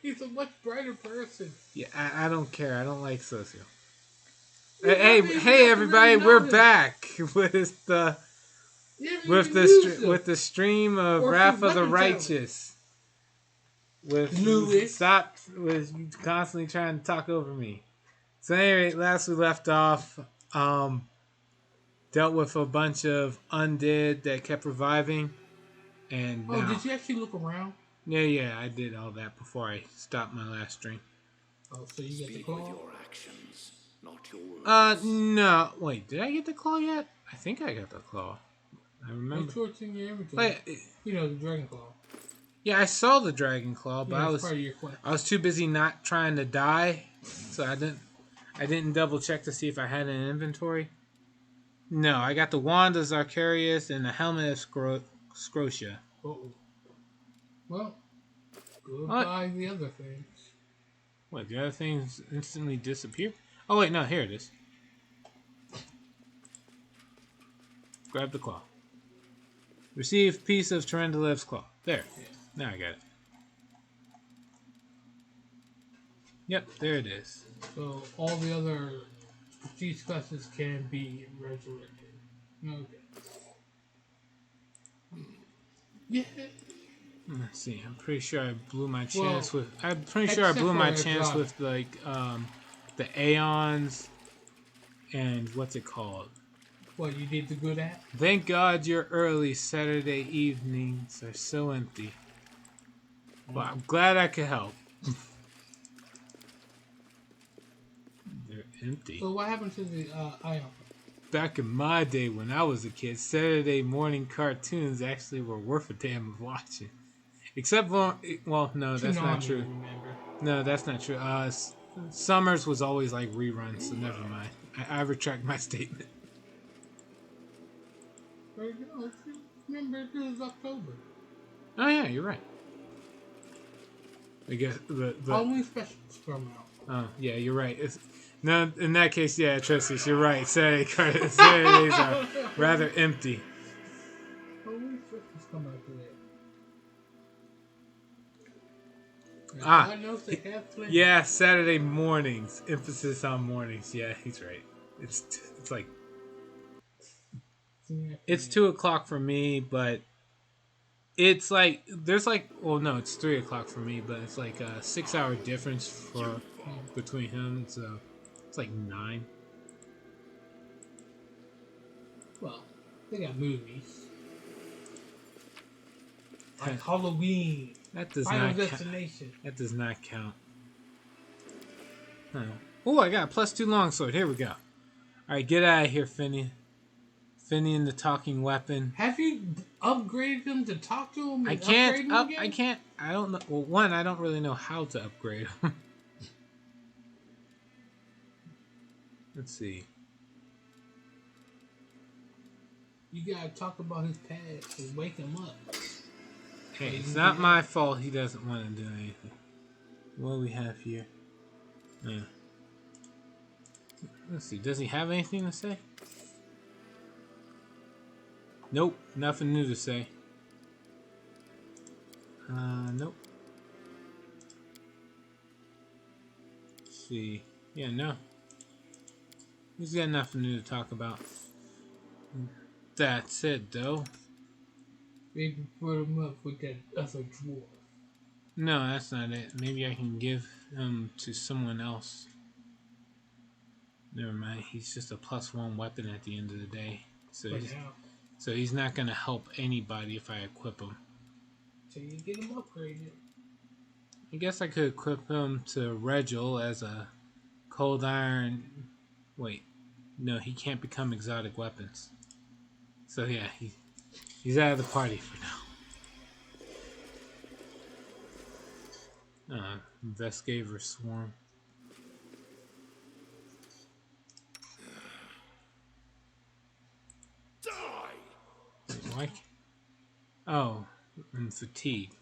He's a much brighter person. Yeah, I don't care. I don't like Socio. You Hey, everybody! really We're notice. back with the stream of Wrath of the Righteous. Was constantly trying to talk over me. So anyway, last we left off, dealt with a bunch of undead that kept reviving, and now, did you actually look around? Yeah, I did all that before I stopped my last stream. Oh, so you get the claw? With your actions, not your words. No. Wait, did I get the claw yet? I think I got the claw. I remember. Make sure it's in your inventory. You know, the dragon claw. Yeah, I saw the dragon claw, but Yeah, I was too busy not trying to die, so I didn't double check to see if I had an inventory. No, I got the wand of Zarkarius and the helmet of Scrotia. Uh-oh. Well, goodbye the other things. What, the other things instantly disappear? Oh wait, no, here it is. Grab the claw. Receive piece of Tarandalev's claw. There. Yeah. Now I got it. Yep, there it is. So all the other prestige classes can be resurrected. Okay. Yeah. Let's see. I'm pretty sure I blew my chance with. I'm pretty sure I blew my chance with like the Aeons and what's it called? What you did the good at? Thank God your early Saturday evenings are so empty. Well, I'm glad I could help. They're empty. So what happened to the Ion? Back in my day when I was a kid, Saturday morning cartoons actually were worth a damn of watching. Except for, well, no, that's not true. No, that's not true. Summers was always like reruns, so never mind. I retract my statement. Remember, this is October. Oh yeah, you're right. I guess the Halloween specials come out. Oh yeah, you're right. No, in that case, yeah, Tristis, you're right. Saturdays are rather empty. Halloween specials come out today. Yeah, Saturday mornings. Emphasis on mornings. Yeah, he's right. It's like it's 2:00 for me, but it's like there's like no, it's 3:00 for me, but it's like a 6-hour difference between him, so it's like 9. Well, they got movies like Halloween. That does Final not Destination. That does not count. Huh. Oh, I got a +2 longsword. Here we go. All right, get out of here, Finian. Finian the talking weapon. Have you upgraded him to talk to him? I can't. I can't. I don't know. Well, one, I don't really know how to upgrade him. Let's see. You gotta talk about his past and wake him up. Hey, it's not my fault he doesn't want to do anything. What do we have here? Let's see. Does he have anything to say? Nope. Nothing new to say. Nope. Let's see. Yeah, no. He's got nothing new to talk about. That's it, though. Maybe put him up with that other dwarf. No, that's not it. Maybe I can give him to someone else. Never mind. He's just a +1 weapon at the end of the day. So he's not going to help anybody if I equip him. So you get him upgraded. I guess I could equip him to Regil as a cold iron. Wait. No, he can't become exotic weapons. So yeah, he's out of the party for now. Vestgaver Swarm. Die! Why? Oh, and fatigue.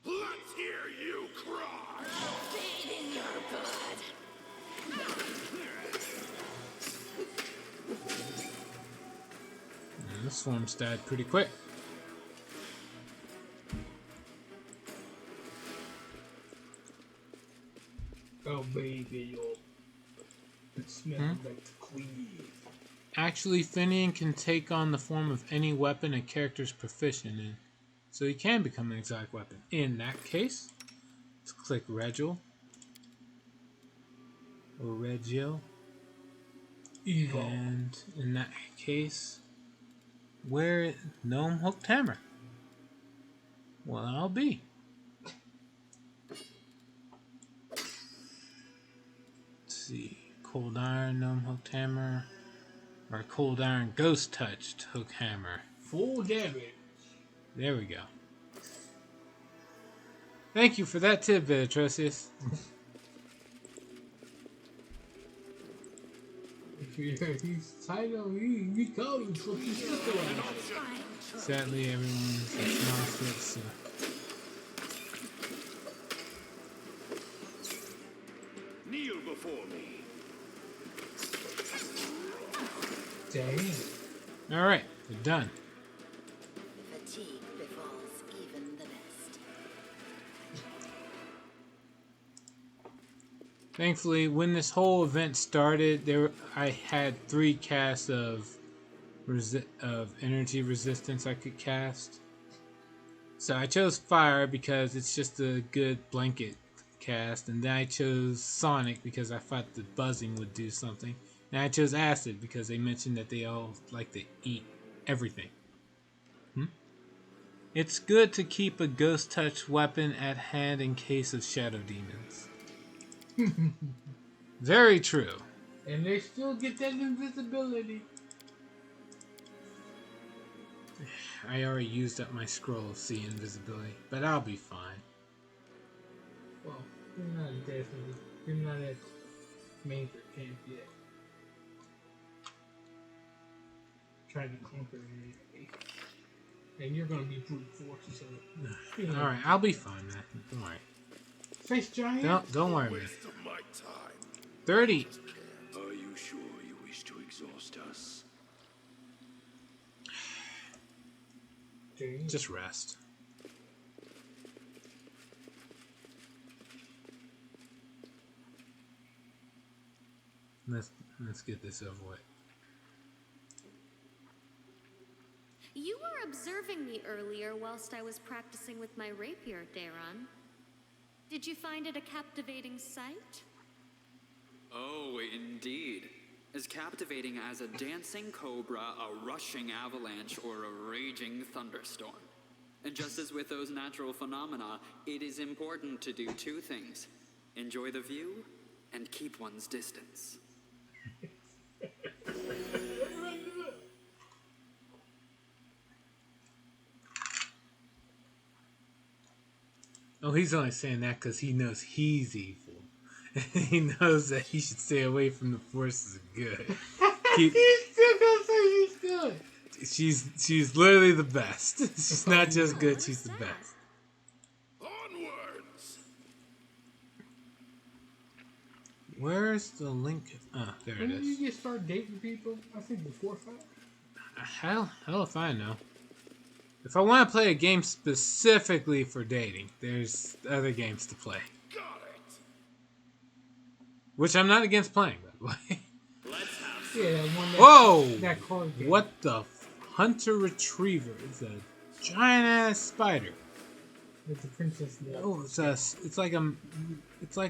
Let's hear you cry! Feed in your blood. And the swarms died pretty quick. Oh baby, you'll smell like the queen. Actually, Finian can take on the form of any weapon a character is proficient in, so he can become an exotic weapon. In that case, let's click Regil or Regil, Evil. and in that case, where Gnome Hooked Hammer. Well, I'll be. Let's see, Cold Iron Gnome Hooked Hammer, or Cold Iron Ghost Touched Hook Hammer. Full damage. There we go. Thank you for that tidbit, Atrocious. He's title, he comes from his sister. Sadly, everyone's exhausted, so... Kneel before me. Damn. Alright, we're done. Fatigue befalls even the best. Thankfully, when this whole event started, I had 3 casts of energy resistance I could cast. So I chose Fire because it's just a good blanket cast, and then I chose Sonic because I thought the buzzing would do something. And I chose Acid because they mentioned that they all like to eat everything. It's good to keep a Ghost Touch weapon at hand in case of Shadow Demons. Very true. And they still get that invisibility. I already used up my scroll of sea invisibility, but I'll be fine. Well, you're not definitely. You're not at major camp yet. Trying to conquer an enemy. And you're gonna be brute force, so. Alright, I'll be fine, man. Don't worry. Face giant? Don't worry, man. Waste of my time. 30. Are you sure you wish to exhaust us? Damn. Just rest. Let's get this over with. You were observing me earlier whilst I was practicing with my rapier, Daron. Did you find it a captivating sight? Oh, indeed. As captivating as a dancing cobra, a rushing avalanche, or a raging thunderstorm. And just as with those natural phenomena, it is important to do 2 things. Enjoy the view, and keep one's distance. Oh, he's only saying that because he knows he's evil. He knows that he should stay away from the forces of good. He's still gonna say he's good. She's literally the best. She's not just good, she's the best. Onwards! Where's the link? Oh, there it When did you is. just start dating people? I think before 5. Hell if I know. If I want to play a game specifically for dating, there's other games to play. Got it! Which I'm not against playing, by the way. Let's have Yeah, that one that, Whoa! that card game. What the Hunter Retriever? It's a giant ass spider. With the princess there. Oh, it's like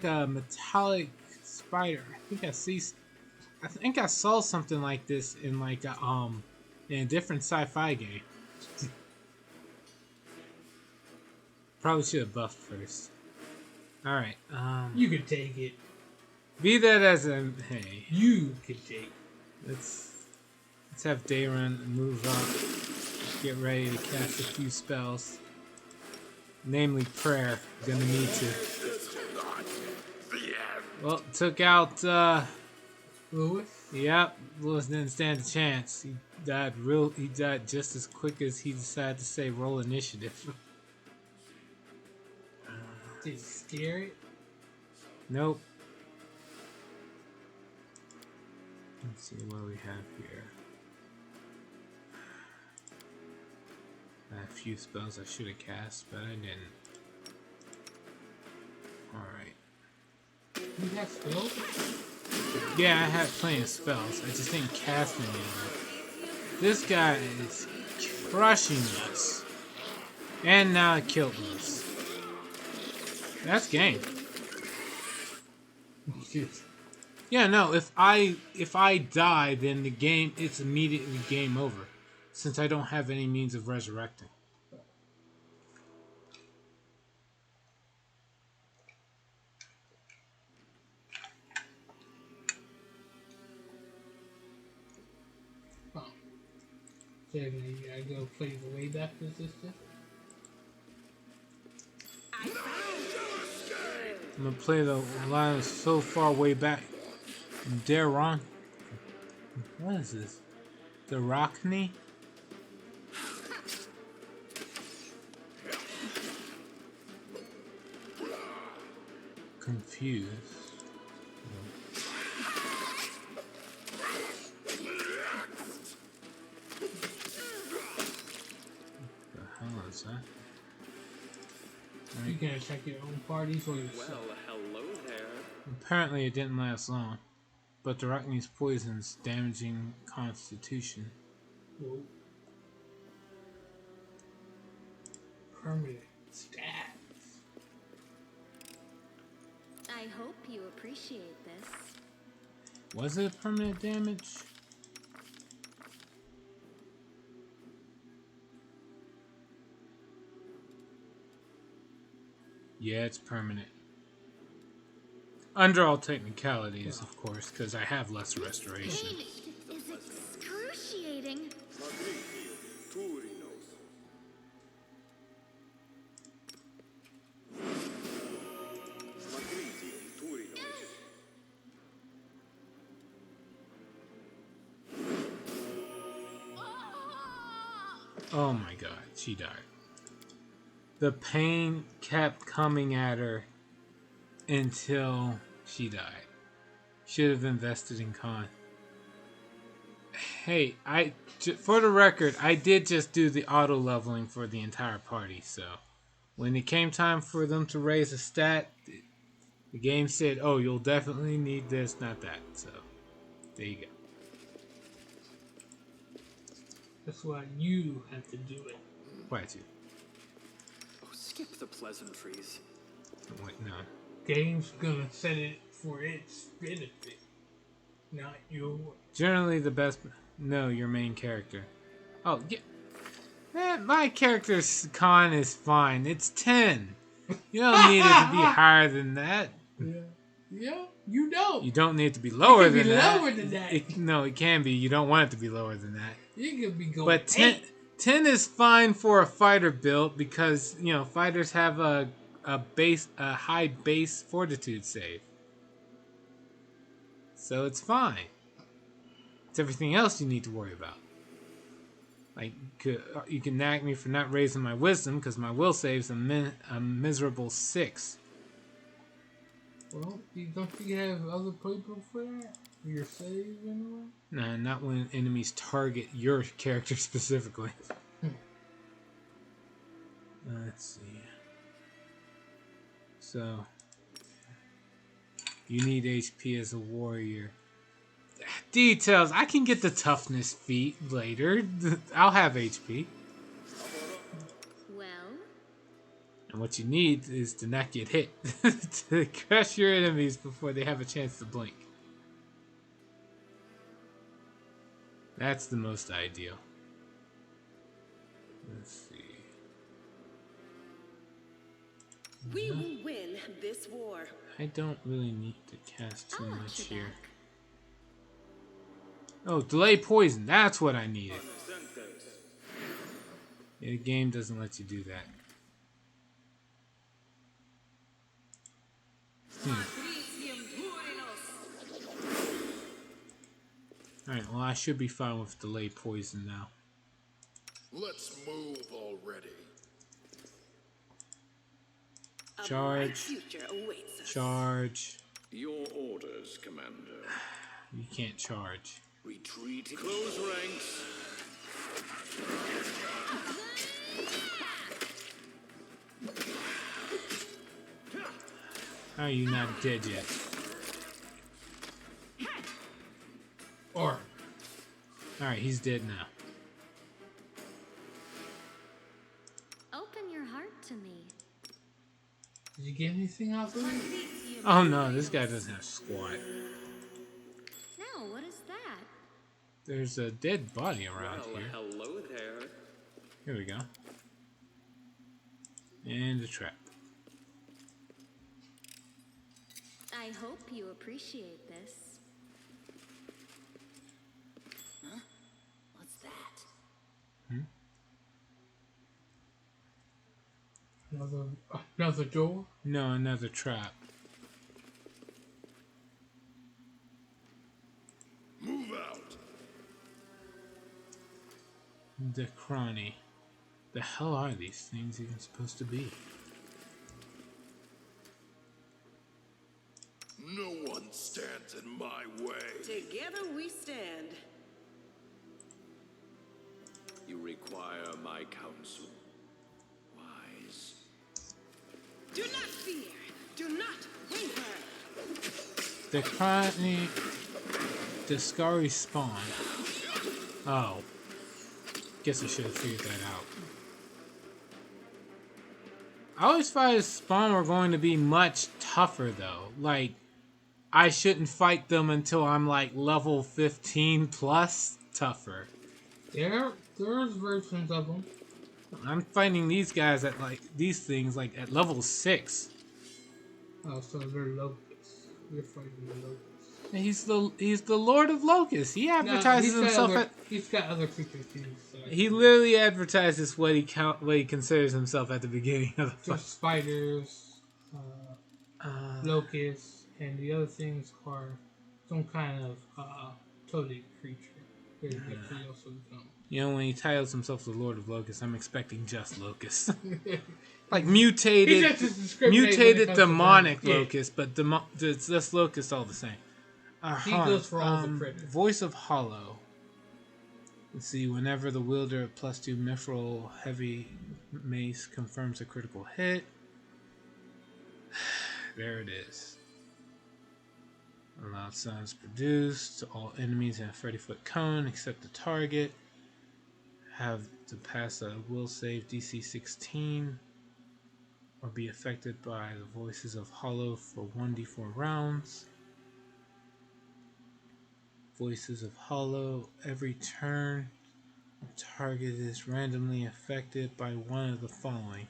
a metallic spider. I think I saw something like this in in a different sci-fi game. Probably should have buffed first. All right. You could take it. Be that as a hey, You could take it. let's have Daron move up. Get ready to cast a few spells. Namely prayer. Gonna need to. Well, took out Louis? yep, Lewis didn't stand a chance. He died just as quick as he decided to say roll initiative. Did it scare it? Nope. Let's see what we have here. I have a few spells I should have cast, but I didn't. Alright. You have spells? Yeah, I had plenty of spells. I just didn't cast any of them. This guy is crushing us. And now it killed us. That's game. Yeah, no, if I die, then the game, it's immediately game over. Since I don't have any means of resurrecting. Oh. So now you gotta go play the Wayback Resistance? I'm gonna play the line so far way back. Deron. What is this? The Rockney? Confused. What the hell is that? You can attack your own parties or yourself. Well, hello there. Apparently it didn't last long. But the Rockney's poison's damaging constitution. Whoa. Permanent stats. I hope you appreciate this. Was it permanent damage? Yeah, it's permanent. Under all technicalities, of course, because I have less restoration. Pain is excruciating. Oh my god, she died. The pain kept coming at her until she died. Should have invested in con. Hey, for the record, I did just do the auto leveling for the entire party, so when it came time for them to raise a stat, the game said, oh, you'll definitely need this, not that. So, there you go. That's why you have to do it. Why too? Oh, skip the pleasantries. Wait, no. Game's gonna set it for its benefit, not yours. Generally the best... No, your main character. Oh, yeah. Man, my character's con is fine. It's 10. You don't need it to be higher than that. Yeah, you don't. You don't need it to be lower It can than be that. lower than that. No, it can be. You don't want it to be lower than that. You could be going But 10 is fine for a fighter build because, you know, fighters have a high base fortitude save. So it's fine. It's everything else you need to worry about. Like, you can nag me for not raising my wisdom because my will save's a miserable 6. Well, don't you have other people for that? Your save anyway? Nah, not when enemies target your character specifically. Let's see. So, you need HP as a warrior. Details. I can get the toughness feat later. I'll have HP. Well, And what you need is to not get hit. To crush your enemies before they have a chance to blink. That's the most ideal. Let's see. We will win this war. I don't really need to cast too I'll watch much your here. back. Oh, delay poison. That's what I needed. Yeah, the game doesn't let you do that. Alright, well I should be fine with delay poison now. Let's move already. A bright Charge. future awaits us. Charge. Your orders, Commander. You can't charge. Retreat. Close ranks. How are you not dead yet? Alright, he's dead now. Open your heart to me. Did you get anything out of it? Oh no, this guy doesn't have squat. Now, what is that? There's a dead body around Well, here. hello there. Here we go. And a trap. I hope you appreciate this. Huh? What's that? Another door? No, another trap. Move out. The cranny. The hell are these things even supposed to be? No one stands in my way. Together we stand. You require my counsel. Wise. Do not fear. Do not waver. The cranny. The scary spawn. Oh. Guess I should have figured that out. I always thought his spawn were going to be much tougher though. Like, I shouldn't fight them until I'm like level 15 plus tougher. There's versions of them. I'm fighting these guys at like these things like at level 6. Oh, so they're locusts. We're fighting the locusts. And he's the Lord of Locusts. He advertises himself he's got other creatures too. So he literally advertises what he considers himself at the beginning of the fight. just spiders, locusts, and the other things are some kind of toaded creature. They also become. You know, when he titles himself the Lord of Locusts, I'm expecting just locusts. Like mutated demonic Yeah. locusts, but it's just locusts all the same. He goes for all the critters. Voice of Hollow. Let's see, whenever the wielder of +2 mithril heavy mace confirms a critical hit. There it is. A loud sound is produced to all enemies in a 30-foot cone except the target. Have to pass a will save DC 16 or be affected by the voices of Hollow for 1d4 rounds. Voices of Hollow. Every turn, the target is randomly affected by one of the following.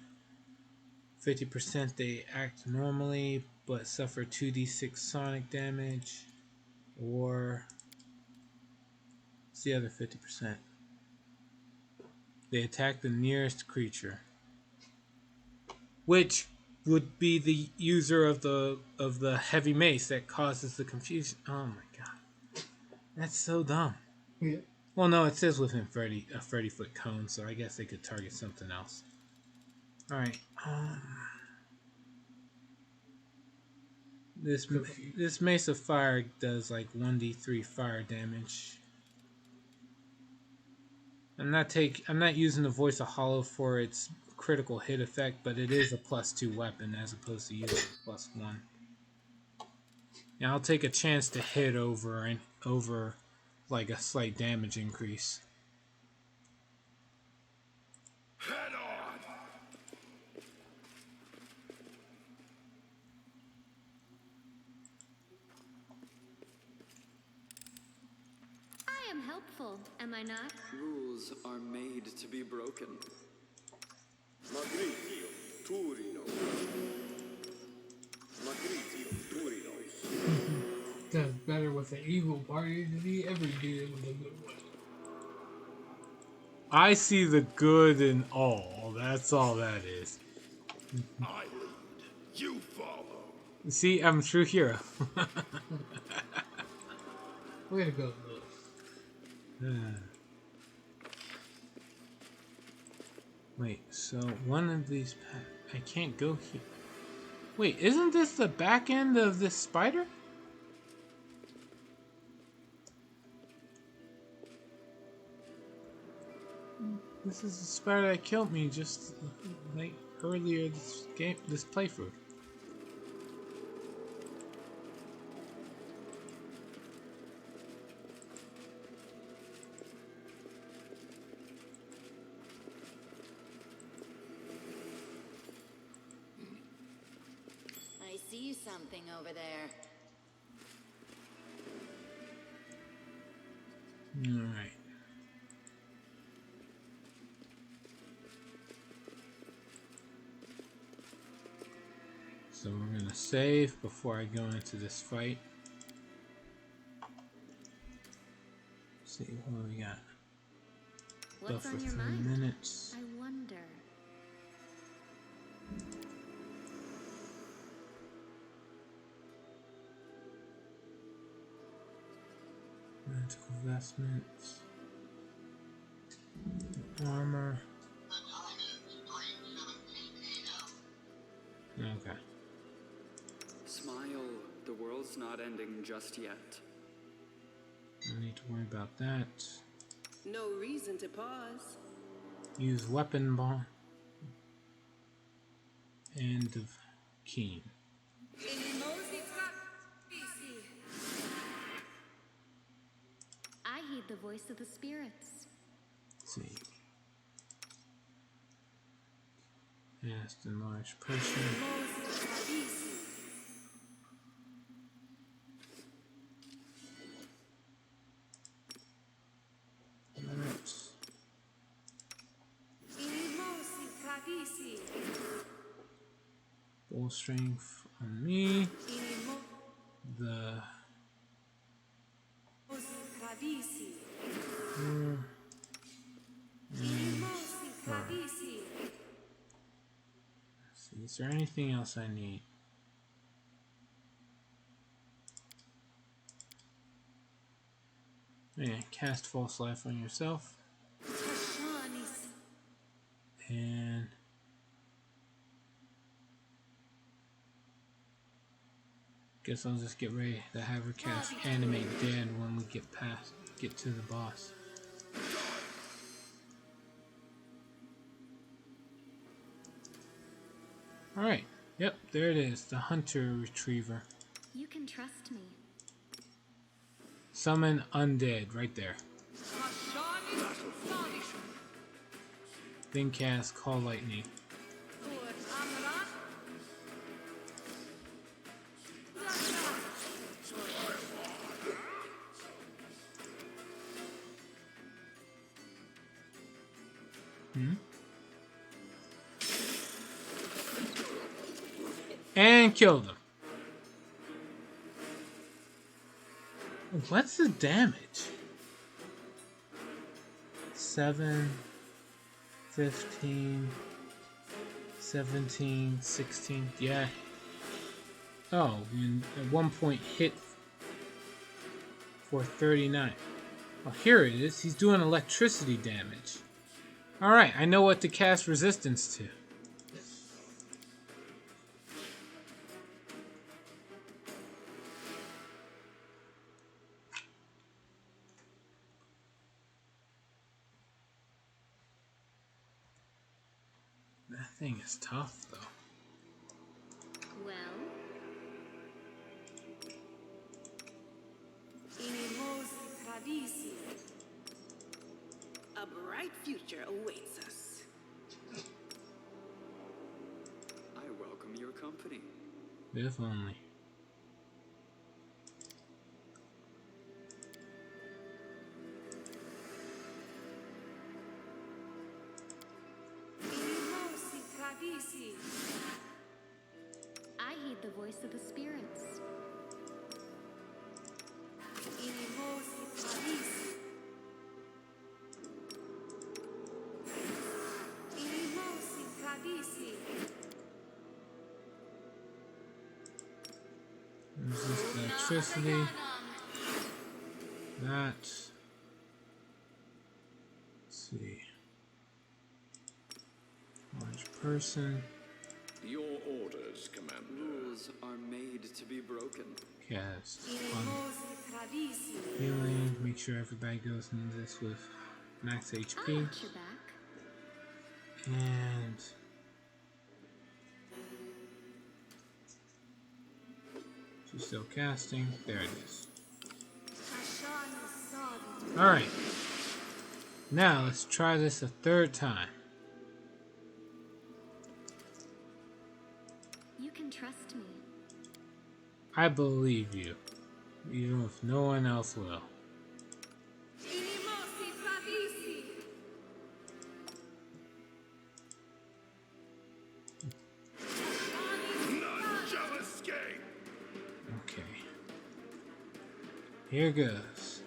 50% they act normally but suffer 2d6 sonic damage, or it's the other 50%. They attack the nearest creature, which would be the user of the heavy mace that causes the confusion. Oh my god. That's so dumb. Yeah. Well, no, it says within a 30-foot cone, so I guess they could target something else. Alright. This Mace of Fire does like 1d3 fire damage. I'm not using the Voice of Hollow for its critical hit effect, but it is a +2 weapon as opposed to using +1. Now I'll take a chance to hit over like a slight damage increase. Head on. I am helpful, am I not? Rules are made to be broken. Magritio, Turino. Magritio, Turino. Does better with an evil party than he ever did with a good one. I see the good in all. That's all that is. I lead, you follow. See, I'm a true hero. Way to go, Lewis. Wait, so one of these... I can't go here. Wait, isn't this the back end of this spider? This is the spider that killed me just like earlier this playthrough. see something over there. Alright. So we're gonna save before I go into this fight. Let's see what we got. Go What's for on your 3 mind? minutes. I wonder. Magical vestments. Armor. Okay. Smile, the world's not ending just yet. No need to worry about that. No reason to pause. Use weapon bomb. End of keen. I heed the voice of the spirits. Let's see. Cast enlarge person. Full strength on me. The and her. See, is there anything else I need? Yeah, cast false life on yourself. And guess I'll just get ready to have her cast animate dead when we get to the boss. Alright, yep, there it is, the hunter retriever. You can trust me. Summon undead, right there. Then cast call lightning. And killed him. What's the damage? 7, 15, 17, 16. Yeah. Oh, and at one point hit for 39. Oh, here it is. He's doing electricity damage. Alright, I know what to cast resistance to. That thing is tough, though. Well, A bright future awaits us. I welcome your company. If only. I heed the voice of the spirits. Resist electricity. That. Let's see. Large person. Your orders, Commander. Rules are made to be broken. Cast. Healing. Make sure everybody goes into this with max I'll HP. watch your back. And she's still casting. There it is. Alright. Now let's try this a third time. You can trust me. I believe you, even if no one else will. Okay. Here goes.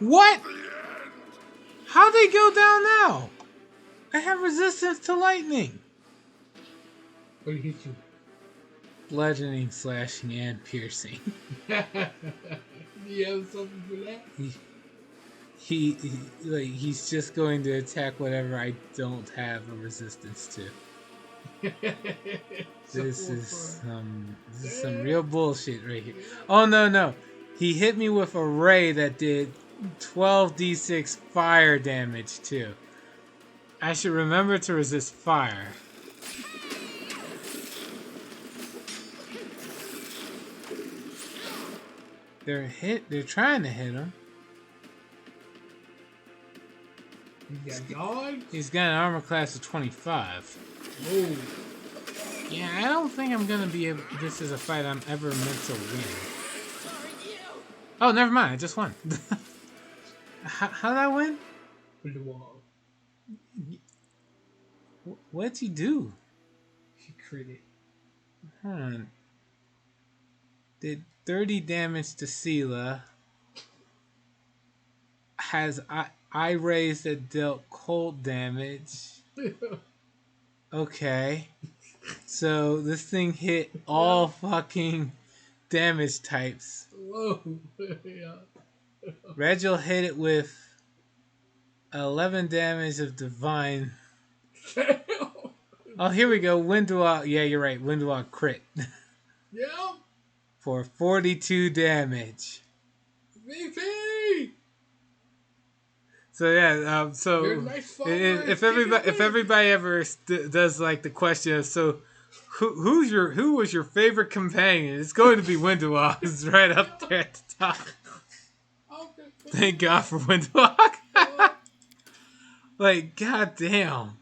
What? How'd they go down now? I have resistance to lightning. What did he hit you? Bludgeoning, slashing, and piercing. Do you have something for that? He's just going to attack whatever I don't have a resistance to. This is some real bullshit right here. Oh no. He hit me with a ray that did 12d6 fire damage too. I should remember to resist fire. They're trying to hit him. He's got dodge? He's got an armor class of 25. Oh. Yeah, I don't think I'm gonna be able. This is a fight I'm ever meant to win. Oh, never mind. I just won. How did I win? With the wall. What'd he do? He critted. Hold on. Did 30 damage to Sela. Has I raised that dealt cold damage. Okay. So this thing hit all fucking damage types. Whoa. Yeah. Regil hit it with 11 damage of divine. Oh, here we go. Windwalk. Yeah, you're right. Windwalk crit. Yeah. For 42 damage. VP! So yeah, so nice if everybody ever does like the question of so who was your favorite companion, it's going to be Windwalk. It's right up there at the top. Thank God for Windwalk. Like goddamn.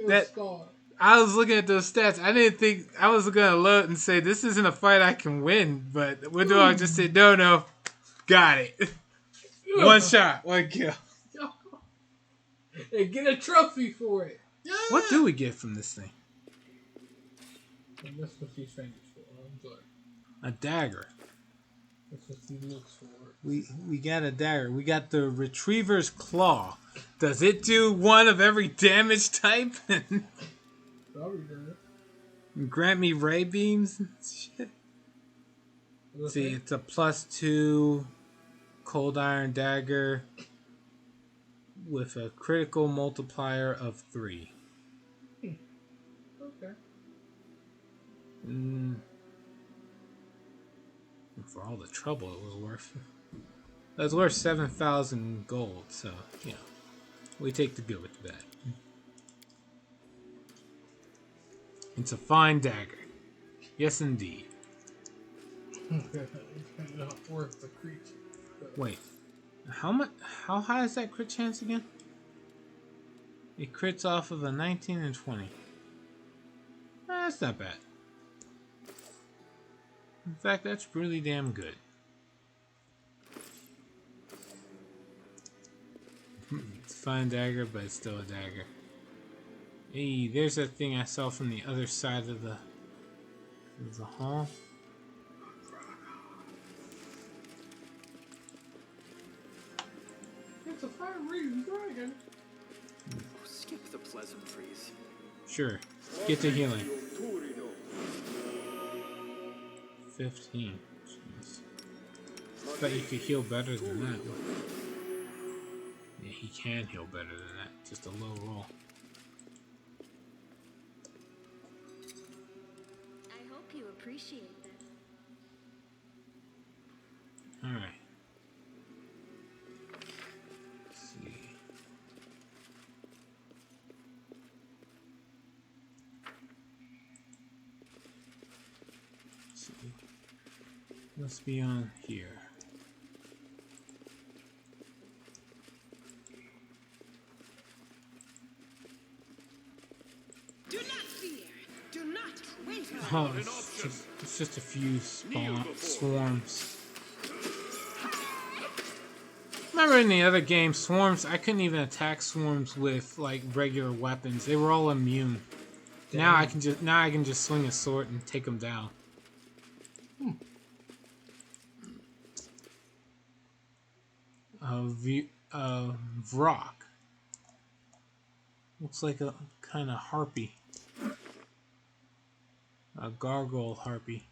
That scars. I was looking at those stats. I didn't think I was gonna load and say this isn't a fight I can win, but Windwalk just said no, got it. One shot, one kill. And get a trophy for it. Yeah. What do we get from this thing? And that's what she's famous for. I'm sorry. A dagger. That's what she looks for. We got a dagger. We got the Retriever's Claw. Does it do one of every damage type? Probably does. Grant me ray beams and shit. See, it's a +2 cold iron dagger with a critical multiplier of 3. Okay. For all the trouble it was worth. It was worth 7,000 gold, so, you know, we take the good with the bad. It's a fine dagger. Yes, indeed. Not worth the creature. Wait, how high is that crit chance again? It crits off of a 19 and 20. That's not bad. In fact, that's really damn good. It's a fine dagger, but it's still a dagger. Hey, there's that thing I saw from the other side of the hall. It's a fire-breathing dragon. Skip the pleasantries. Sure. Get to healing. 15. Jeez. Bet you could heal better than that. Yeah, he can heal better than that. Just a low roll. I hope you appreciate this. Alright. Let's see. Must be on here. Oh, it's just a few swarms. Remember in the other game, swarms, I couldn't even attack swarms with like regular weapons. They were all immune. Damn. Now I can just swing a sword and take them down. Vrock. Looks like a kind of harpy. A gargoyle harpy.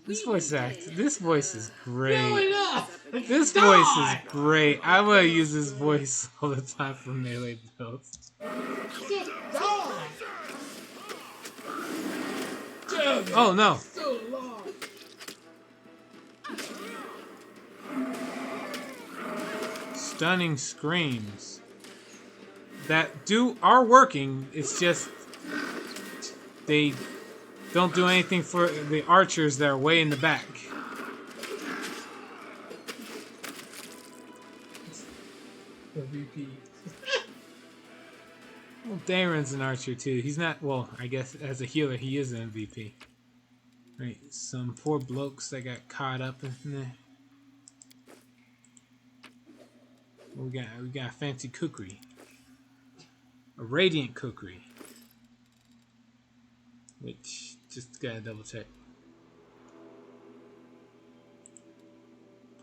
This voice is great. This voice is great. I want to use this voice all the time for melee builds. Oh no! Stunning screams that are working. It's just they don't do anything for the archers that are way in the back. The VP. Well, Darren's an archer too. He's not, well, I guess as a healer he is an MVP. Right, some poor blokes that got caught up in there. We got a fancy kukri. A radiant kukri. Which, just gotta double check.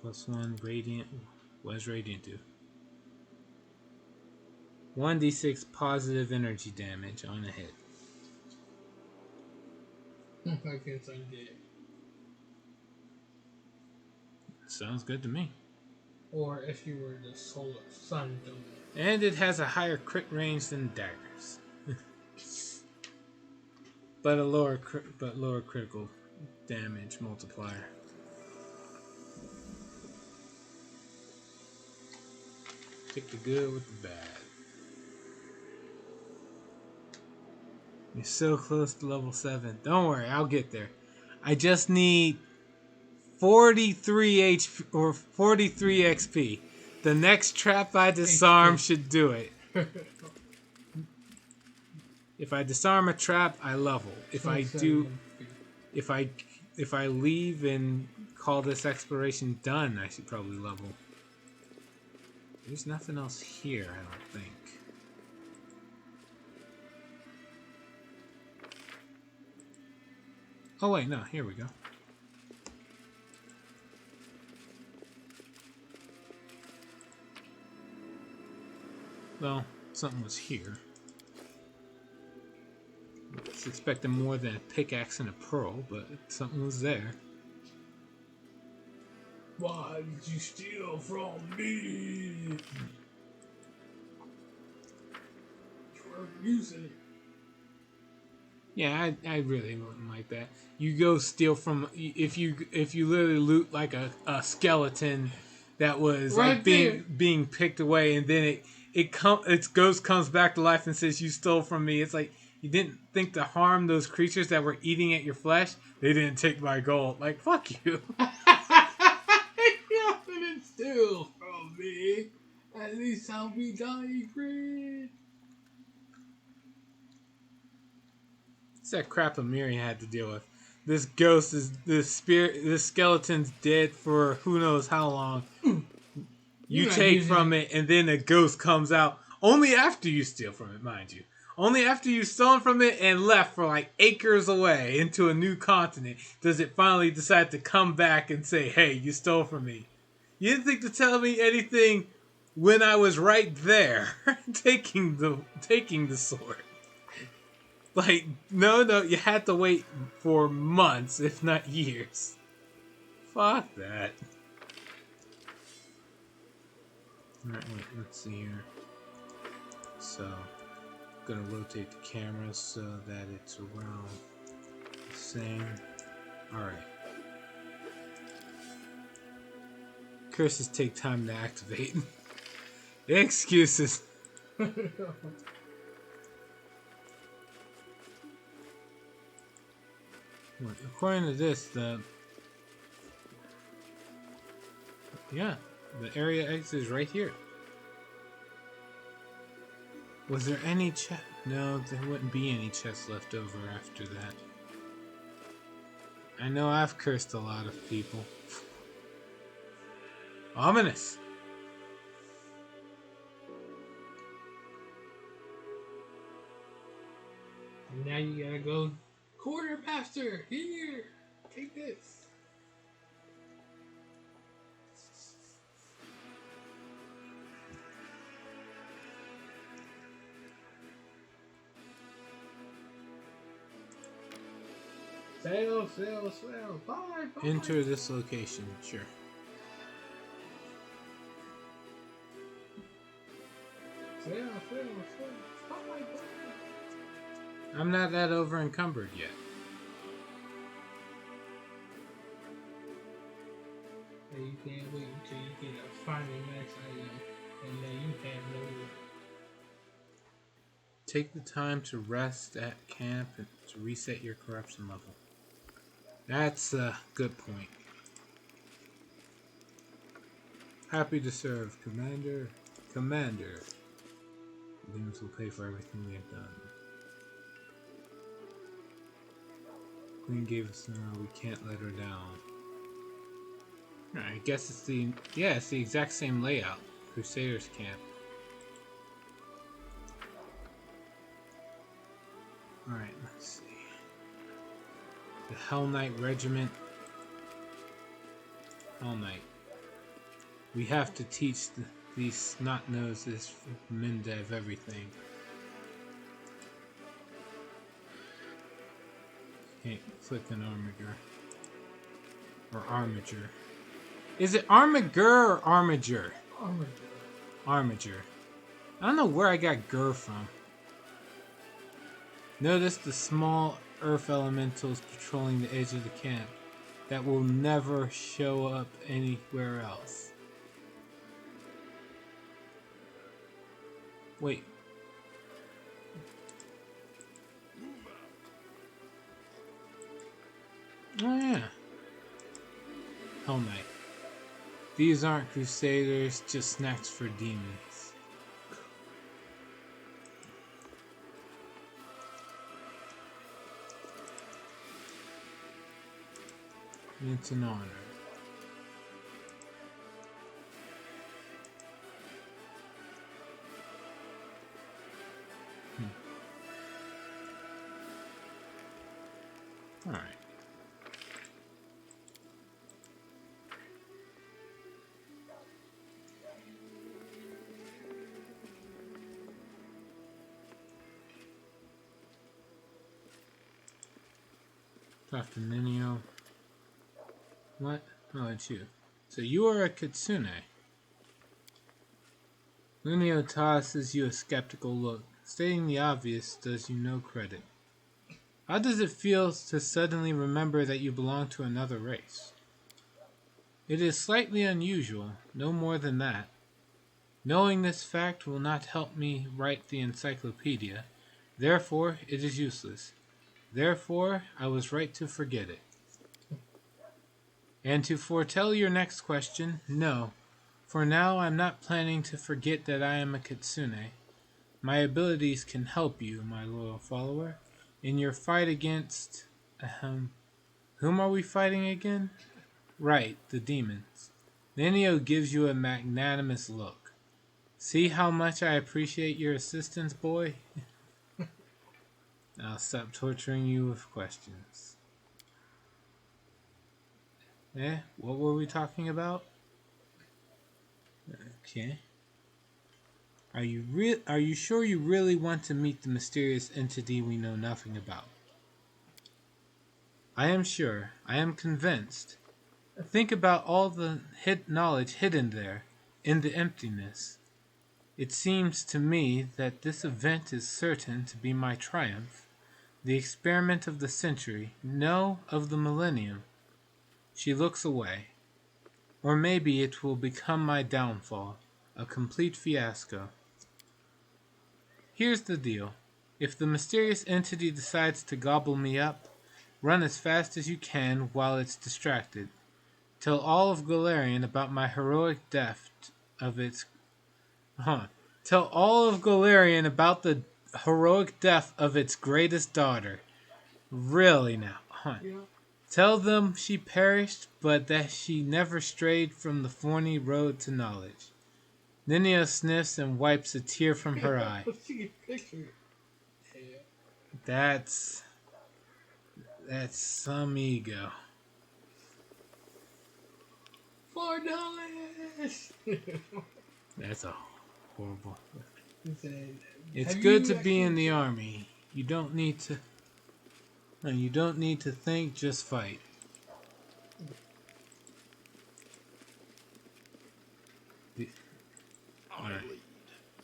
+1 radiant. What does radiant do? 1d6 positive energy damage on a hit. I guess I did. Sounds good to me. Or if you were the solar sun dome. And it has a higher crit range than daggers. but lower critical damage multiplier. Take the good with the bad. You're so close to level 7. Don't worry, I'll get there. I just need 43 HP or 43 XP. The next trap I disarm should do it. If I disarm a trap, I level. If I leave and call this exploration done, I should probably level. There's nothing else here, I don't think. Oh wait, no, here we go. Well, something was here. I was expecting more than a pickaxe and a pearl, but something was there. Why did you steal from me? You were using it. Yeah, I really wouldn't like that. You go steal from if you literally loot like a skeleton that was right like being picked away, and then its ghost comes back to life and says you stole from me. It's like you didn't think to harm those creatures that were eating at your flesh. They didn't take my gold. Like fuck you. You didn't steal from me. At least I'll be dying rich. It's that crap Amiri had to deal with. This ghost this skeleton's dead for who knows how long. You take from it, and then a ghost comes out. Only after you steal from it, mind you. Only after you've stolen from it and left for like acres away into a new continent does it finally decide to come back and say, hey, you stole from me. You didn't think to tell me anything when I was right there taking the sword. Like, no, you had to wait for months, if not years. Fuck that. Alright, wait, let's see here. So, I'm gonna rotate the camera so that it's around the same. Alright. Curses take time to activate. Excuses. According to this, The area exit is right here. Was there any chest? No, there wouldn't be any chests left over after that. I know I've cursed a lot of people. Ominous! And now you gotta go, Quartermaster, here, take this. Sail, sail, sail, bye, bye. Enter this location, sure. Sail, sail, sail, bye, bye. I'm not that over encumbered yet. And you can't wait until you get a final max item, and then you have no. Take the time to rest at camp and to reset your corruption level. That's a good point. Happy to serve, Commander. Commander. Demons will pay for everything we have done. Queen gave us an order, we can't let her down. I guess it's the exact same layout. Crusaders camp. Alright, let's see. The Hell Knight Regiment. Hell Knight. We have to teach these snot noses Mindev everything. Can't click an armiger. Or armiger. Is it armiger or armiger? Armiger. Armiger. I don't know where I got gur from. Notice the small earth elementals patrolling the edge of the camp that will never show up anywhere else. Wait. Oh yeah. Hell Knight. These aren't crusaders, just snacks for demons. It's an honor. All right. Dr. Ninio. What? Oh, it's you. So you are a kitsune. Ninio tosses you a skeptical look. Stating the obvious does you no credit. How does it feel to suddenly remember that you belong to another race? It is slightly unusual, no more than that. Knowing this fact will not help me write the encyclopedia, therefore it is useless. Therefore, I was right to forget it. And to foretell your next question, no. For now, I'm not planning to forget that I am a kitsune. My abilities can help you, my loyal follower, in your fight against... whom are we fighting again? Right, the demons. Ninio gives you a magnanimous look. See how much I appreciate your assistance, boy? I'll stop torturing you with questions. What were we talking about? Okay. Are you sure you really want to meet the mysterious entity we know nothing about? I am sure. I am convinced. Think about all the knowledge hidden there, in the emptiness. It seems to me that this event is certain to be my triumph, the experiment of the century, no, of the millennium. She looks away. Or maybe it will become my downfall, a complete fiasco. Here's the deal. If the mysterious entity decides to gobble me up, run as fast as you can while it's distracted. Tell all of Galarian about my heroic death of its... Tell all of Galarian about the heroic death of its greatest daughter. Really now, Yeah. Tell them she perished, but that she never strayed from the thorny road to knowledge. Ninia sniffs and wipes a tear from her eye. That's some ego. $4. That's a horrible. Said, It's "Have good you to be in the actually-" army. You don't need to. You don't need to think, just fight. I lead.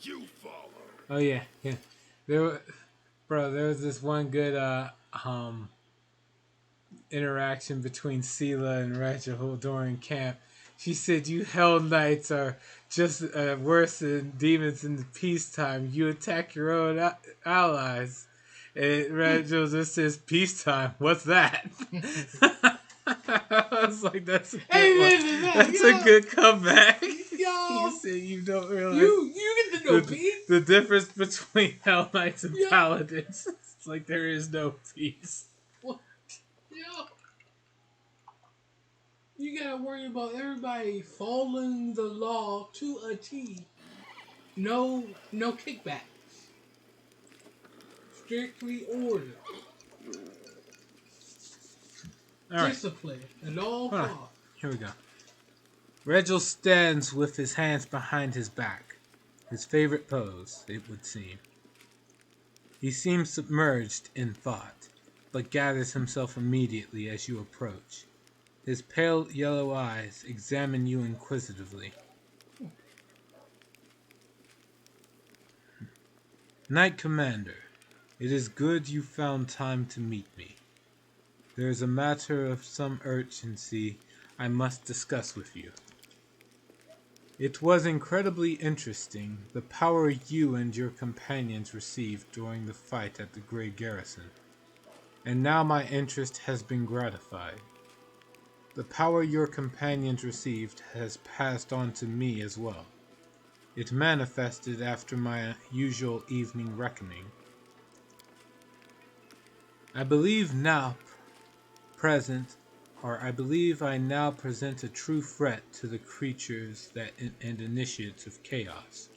You follow. Oh yeah. There was this one good interaction between Sela and Reginald during camp. She said, "You Hell Knights are just worse than demons in the peacetime. You attack your own allies." And Reginald just says, "Peacetime? What's that?" I was like, "That's a good one. That's a good comeback." You said you don't realize You get to know peace. the difference between Hell Knights and Paladins. It's like there is no peace. Yo. You gotta worry about everybody following the law to a T. No kickbacks. Strictly order. All right. Discipline at all Hold on. costs. Here we go. Regil stands with his hands behind his back. His favorite pose, it would seem. He seems submerged in thought, but gathers himself immediately as you approach. His pale yellow eyes examine you inquisitively. Knight Commander, it is good you found time to meet me. There is a matter of some urgency I must discuss with you. It was incredibly interesting, the power you and your companions received during the fight at the Grey Garrison. And now my interest has been gratified. The power your companions received has passed on to me as well. It manifested after my usual evening reckoning. I believe I now present a true threat to the creatures and initiates of chaos.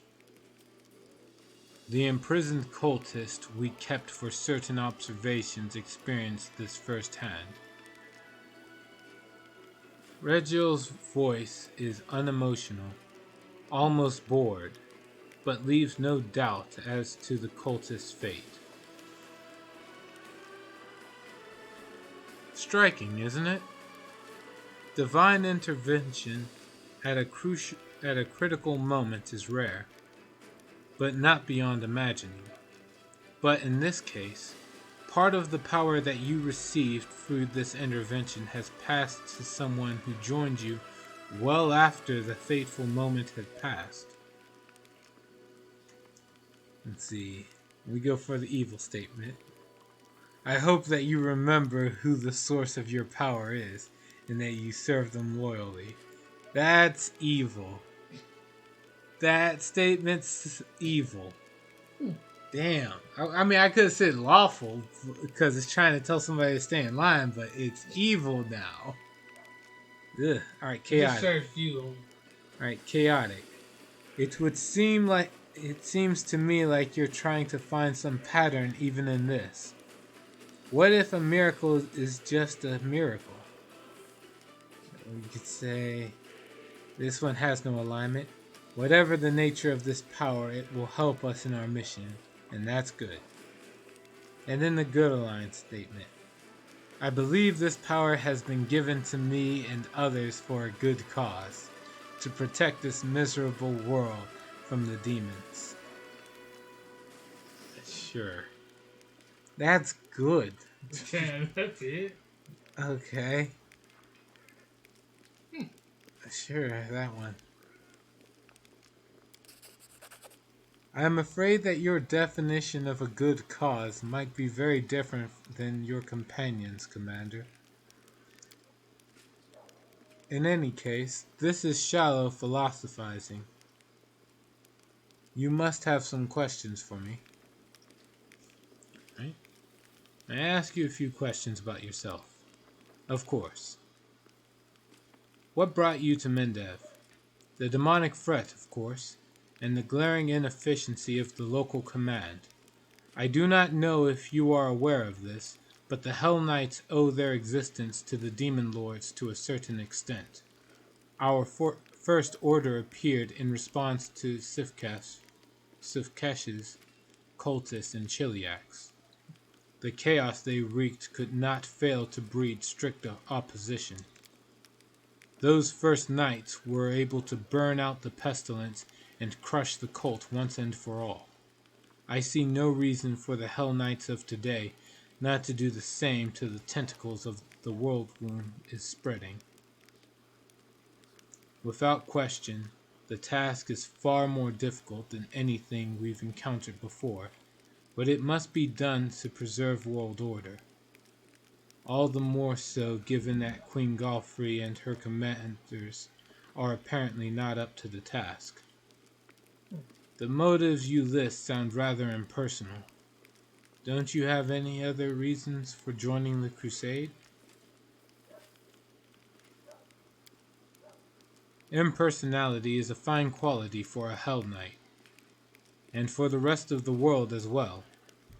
The imprisoned cultist we kept for certain observations experienced this firsthand. Regil's voice is unemotional, almost bored, but leaves no doubt as to the cultist's fate. Striking, isn't it? Divine intervention at a critical moment is rare, but not beyond imagining. But in this case, part of the power that you received through this intervention has passed to someone who joined you well after the fateful moment had passed. Let's see. We go for the evil statement. I hope that you remember who the source of your power is, and that you serve them loyally. That's evil. That statement's evil. Damn. I mean, I could have said lawful, because it's trying to tell somebody to stay in line, but it's evil now. Ugh. Alright, chaotic. Alright, chaotic. It seems to me like you're trying to find some pattern even in this. What if a miracle is just a miracle? We could say this one has no alignment. Whatever the nature of this power, it will help us in our mission, and that's good. And then the good alliance statement. I believe this power has been given to me and others for a good cause, to protect this miserable world from the demons. Sure. That's good. Yeah, that's it. Okay. Sure, that one. I am afraid that your definition of a good cause might be very different than your companions, Commander. In any case, this is shallow philosophizing. You must have some questions for me, right? I ask you a few questions about yourself. Of course. What brought you to Mendev? The demonic threat, of course, and the glaring inefficiency of the local command. I do not know if you are aware of this, but the Hell Knights owe their existence to the Demon Lords to a certain extent. Our first order appeared in response to Sifkesh's cultists and Chiliacs. The chaos they wreaked could not fail to breed strict opposition. Those first knights were able to burn out the pestilence and crush the cult once and for all. I see no reason for the Hell Knights of today not to do the same to the tentacles of the world wound is spreading. Without question, the task is far more difficult than anything we've encountered before, but it must be done to preserve world order. All the more so given that Queen Galfrey and her commanders are apparently not up to the task. The motives you list sound rather impersonal. Don't you have any other reasons for joining the crusade? Impersonality is a fine quality for a Hell Knight, and for the rest of the world as well.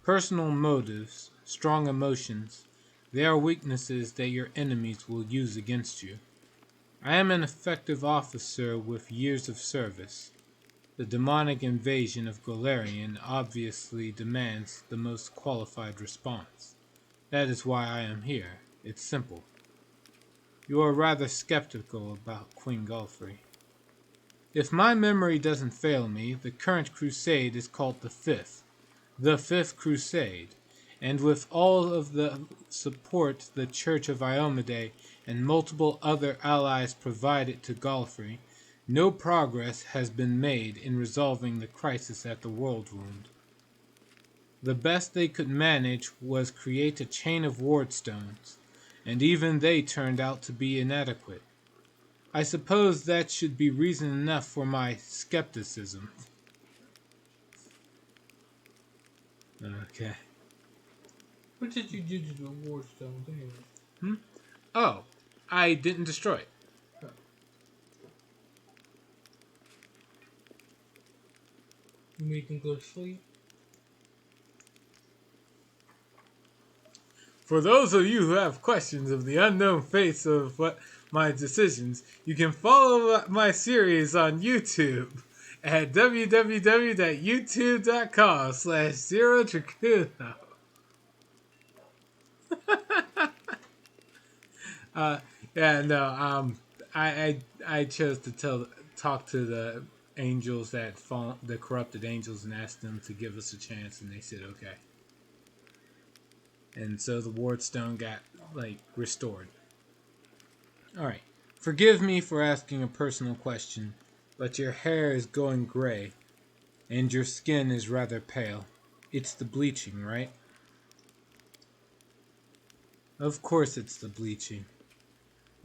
Personal motives, strong emotions, they are weaknesses that your enemies will use against you. I am an effective officer with years of service. The demonic invasion of Golarion obviously demands the most qualified response. That is why I am here. It's simple. You are rather skeptical about Queen Galfrey. If my memory doesn't fail me, the current crusade is called the Fifth Crusade, and with all of the support the Church of Iomade and multiple other allies provided to Galfrey, no progress has been made in resolving the crisis at the World Wound. The best they could manage was create a chain of wardstones, and even they turned out to be inadequate. I suppose that should be reason enough for my skepticism. Okay. What did you do to the war stones anyway? Oh, I didn't destroy it. You make them go to sleep? For those of you who have questions of the unknown face of my decisions, you can follow my series on YouTube at www.youtube.com/ZeroTracuno. I chose to talk to the angels the corrupted angels, and asked them to give us a chance, and they said okay. And so the wardstone got restored. All right. Forgive me for asking a personal question, but your hair is going gray, and your skin is rather pale. It's the bleaching, right? Of course it's the bleaching.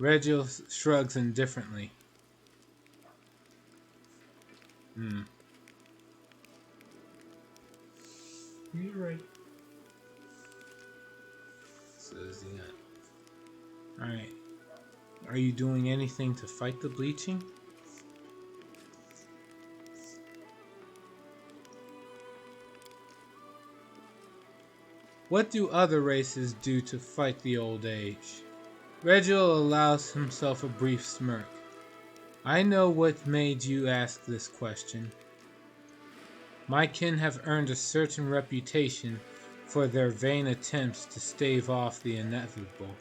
Regil shrugs indifferently. You're right. Says the Alright. Are you doing anything to fight the bleaching? What do other races do to fight the old age? Regil allows himself a brief smirk. I know what made you ask this question. My kin have earned a certain reputation for their vain attempts to stave off the inevitable.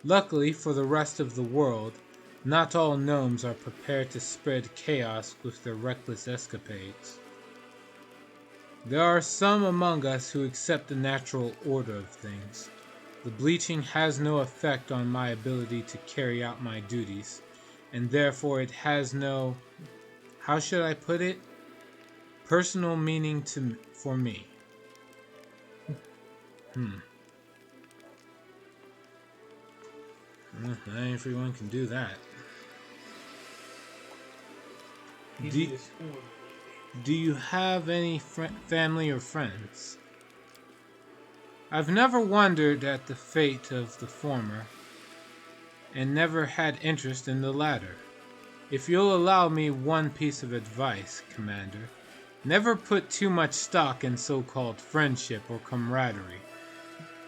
Luckily for the rest of the world, not all gnomes are prepared to spread chaos with their reckless escapades. There are some among us who accept the natural order of things. The bleaching has no effect on my ability to carry out my duties, and therefore it has no, how should I put it, personal meaning for me. Not everyone can do that. Do you have any family or friends? I've never wondered at the fate of the former, and never had interest in the latter. If you'll allow me one piece of advice, Commander, never put too much stock in so-called friendship or camaraderie.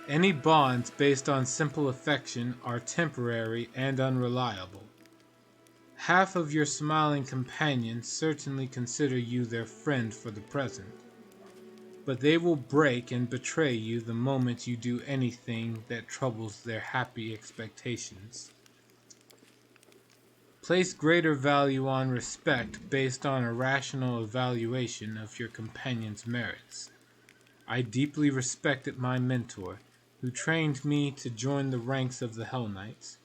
Any bonds based on simple affection are temporary and unreliable. Half of your smiling companions certainly consider you their friend for the present, but they will break and betray you the moment you do anything that troubles their happy expectations. Place greater value on respect based on a rational evaluation of your companion's merits. I deeply respected my mentor, who trained me to join the ranks of the Hell Knights.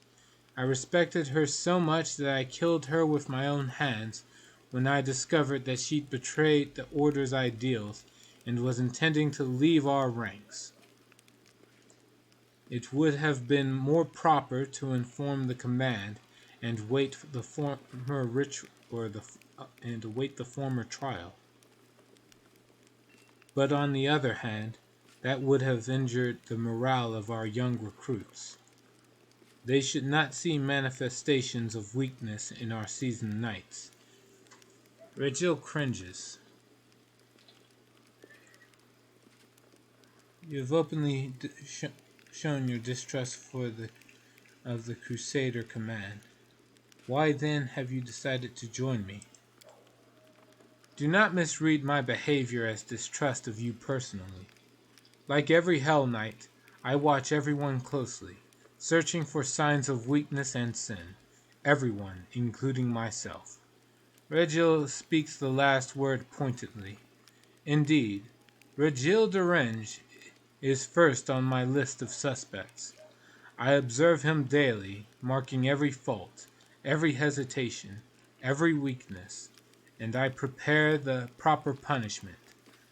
I respected her so much that I killed her with my own hands when I discovered that she'd betrayed the Order's ideals and was intending to leave our ranks. It would have been more proper to inform the command and wait the former trial. But on the other hand, that would have injured the morale of our young recruits. They should not see manifestations of weakness in our seasoned knights. Regil cringes. You have openly shown your distrust of the Crusader command. Why then have you decided to join me? Do not misread my behavior as distrust of you personally. Like every Hell Knight, I watch everyone closely, searching for signs of weakness and sin. Everyone, including myself. Regil speaks the last word pointedly. Indeed, Regil Derenge is first on my list of suspects. I observe him daily, marking every fault, every hesitation, every weakness, and I prepare the proper punishment.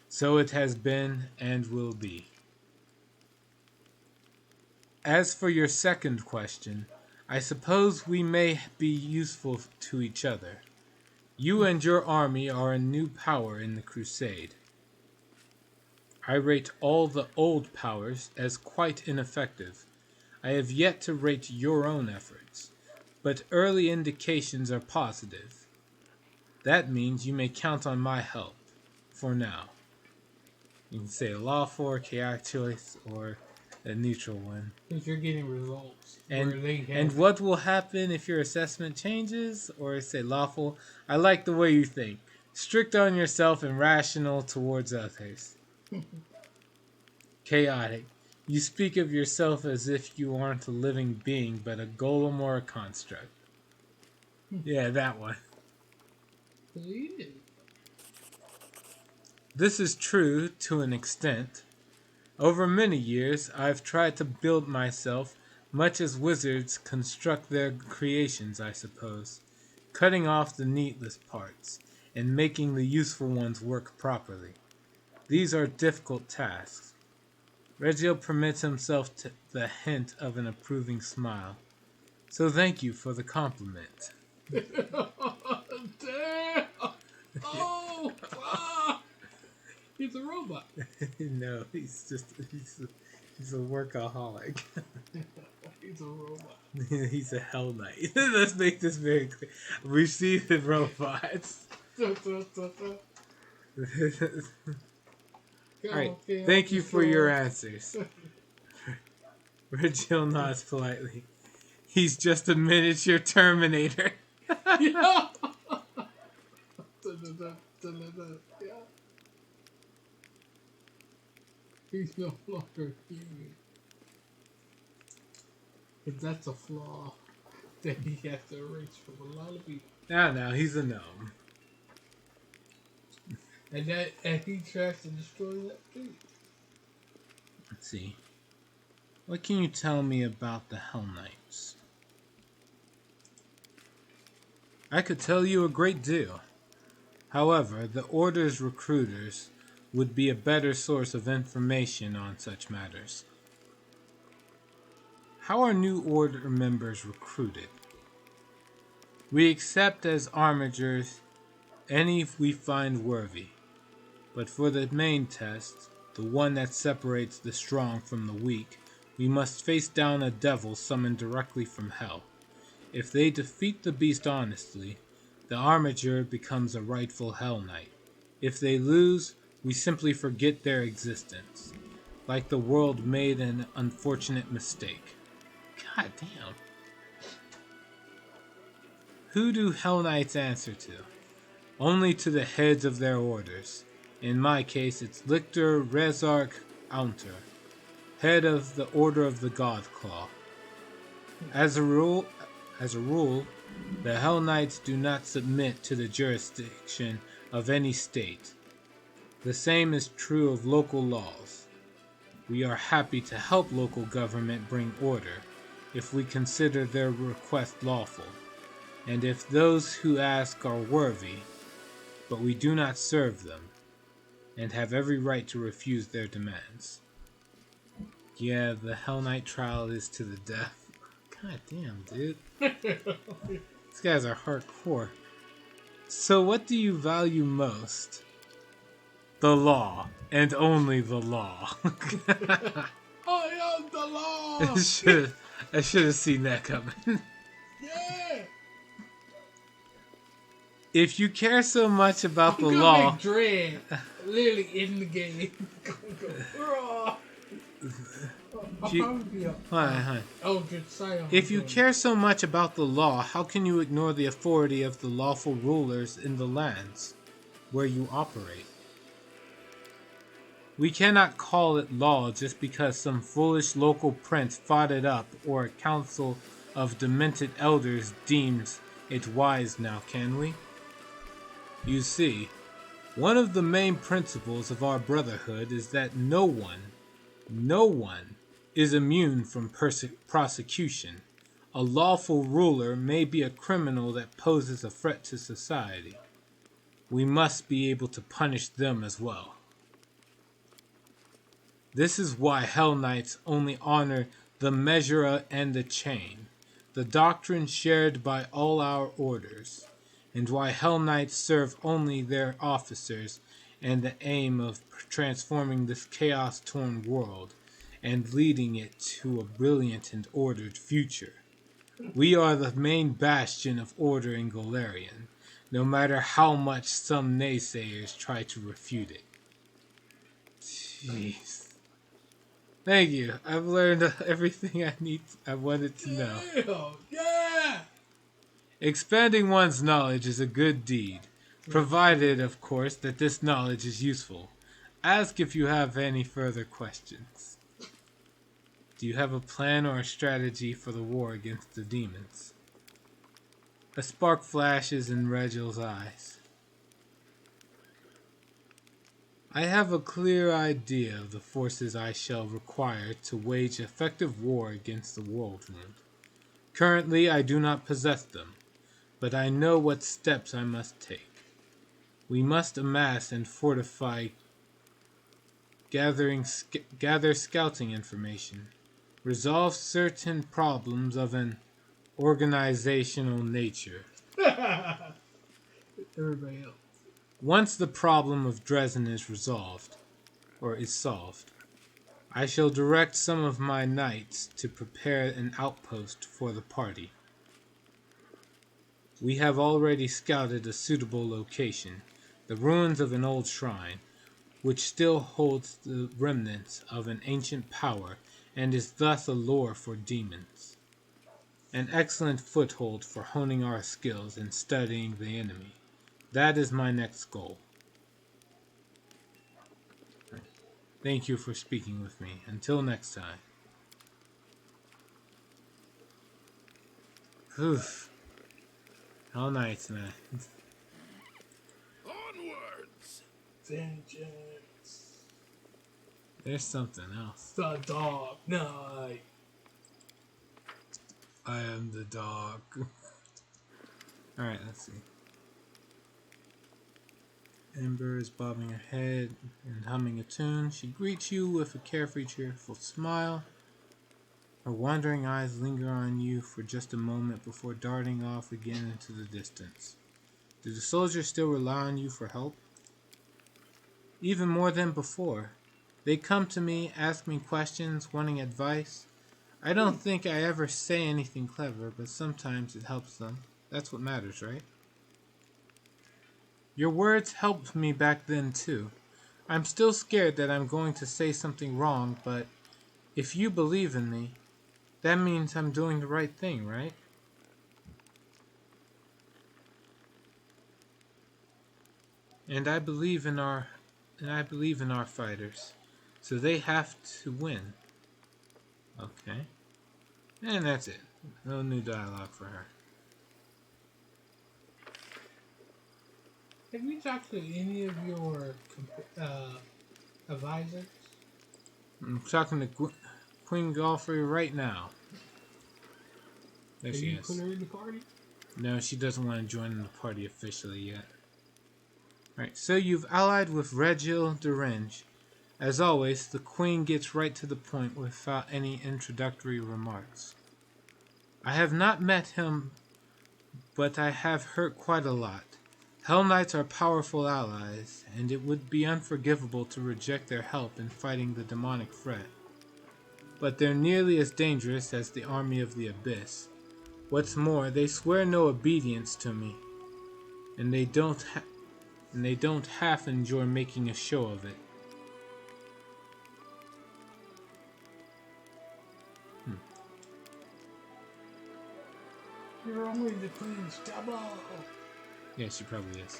So it has been and will be. As for your second question, I suppose we may be useful to each other. You and your army are a new power in the crusade. I rate all the old powers as quite ineffective. I have yet to rate your own efforts, but early indications are positive. That means you may count on my help, for now. You can say a lawful or chaotic choice, or a neutral one. If you're getting results. And what will happen if your assessment changes, or say lawful? I like the way you think. Strict on yourself and rational towards others. Chaotic. You speak of yourself as if you aren't a living being, but a golem or a construct. Yeah, that one. This is true to an extent. Over many years, I've tried to build myself much as wizards construct their creations, I suppose, cutting off the needless parts and making the useful ones work properly. These are difficult tasks. Regil permits himself the hint of an approving smile. So thank you for the compliment. Damn! Oh, fuck! He's a robot. No, he's a workaholic. He's a robot. He's a Hell Knight. Let's make this very clear. We see the robots. Alright, thank you for your answers. Regil nods politely. He's just a miniature Terminator. Yeah. He's no longer human. If that's a flaw that he has to erase from a lot of people. No, he's a gnome. And he tries to destroy that too. Let's see. What can you tell me about the Hell Knights? I could tell you a great deal. However, the Order's recruiters would be a better source of information on such matters. How are new order members recruited? We accept as armigers any we find worthy. But for the main test, the one that separates the strong from the weak, we must face down a devil summoned directly from hell. If they defeat the beast honestly, the armiger becomes a rightful Hell Knight. If they lose, we simply forget their existence. Like the world made an unfortunate mistake. God damn. Who do Hell Knights answer to? Only to the heads of their orders. In my case, it's Lictor Rezark Aunter, head of the Order of the Godclaw. As a rule, the Hell Knights do not submit to the jurisdiction of any state. The same is true of local laws. We are happy to help local government bring order, if we consider their request lawful, and if those who ask are worthy, but we do not serve them, and have every right to refuse their demands. Yeah, the Hell Knight trial is to the death. God damn, dude. These guys are hardcore. So what do you value most? The law, and only the law. I am the law! I should have seen that coming. Yeah! If you care so much about I'm the gonna law... make Dread literally in the game. If you care so much about the law, how can you ignore the authority of the lawful rulers in the lands where you operate? We cannot call it law just because some foolish local prince fought it up or a council of demented elders deems it wise now, can we? You see, one of the main principles of our brotherhood is that no one is immune from prosecution. A lawful ruler may be a criminal that poses a threat to society. We must be able to punish them as well. This is why Hell Knights only honor the measure and the chain, the doctrine shared by all our orders, and why Hell Knights serve only their officers and the aim of transforming this chaos-torn world and leading it to a brilliant and ordered future. We are the main bastion of order in Golarion, no matter how much some naysayers try to refute it. Jeez. Thank you. I've learned everything I wanted to know. Yeah! Expanding one's knowledge is a good deed, provided, of course, that this knowledge is useful. Ask if you have any further questions. Do you have a plan or a strategy for the war against the demons? A spark flashes in Regel's eyes. I have a clear idea of the forces I shall require to wage effective war against the Worldwound. Currently, I do not possess them, but I know what steps I must take. We must amass and fortify, gather scouting information, resolve certain problems of an organizational nature. Everybody else. Once the problem of Dresden is resolved, or is solved, I shall direct some of my knights to prepare an outpost for the party. We have already scouted a suitable location, the ruins of an old shrine, which still holds the remnants of an ancient power and is thus a lure for demons. An excellent foothold for honing our skills and studying the enemy. That is my next goal. Thank you for speaking with me. Until next time. Oof. All night, man. Onwards! Vengeance. There's something else. The Dark Knight. I am the dog. Alright, let's see. Ember is bobbing her head and humming a tune. She greets you with a carefree, cheerful smile. Her wandering eyes linger on you for just a moment before darting off again into the distance. Do the soldiers still rely on you for help? Even more than before. They come to me, ask me questions, wanting advice. I don't think I ever say anything clever, but sometimes it helps them. That's what matters, right? Your words helped me back then, too. I'm still scared that I'm going to say something wrong, but if you believe in me, that means I'm doing the right thing, right? And I believe in our fighters. So they have to win. Okay. And that's it. No new dialogue for her. Have you talked to any of your advisors? I'm talking to Queen Golfrey right now. There Have she you is. put her in the party? No, she doesn't want to join the party officially yet. Right, so you've allied with Regil Derenge. As always, the Queen gets right to the point without any introductory remarks. I have not met him, but I have heard quite a lot. Hell Knights are powerful allies, and it would be unforgivable to reject their help in fighting the demonic threat. But they're nearly as dangerous as the Army of the Abyss. What's more, they swear no obedience to me, and they don't half enjoy making a show of it. You're only the Queen's double. Yeah, she probably is.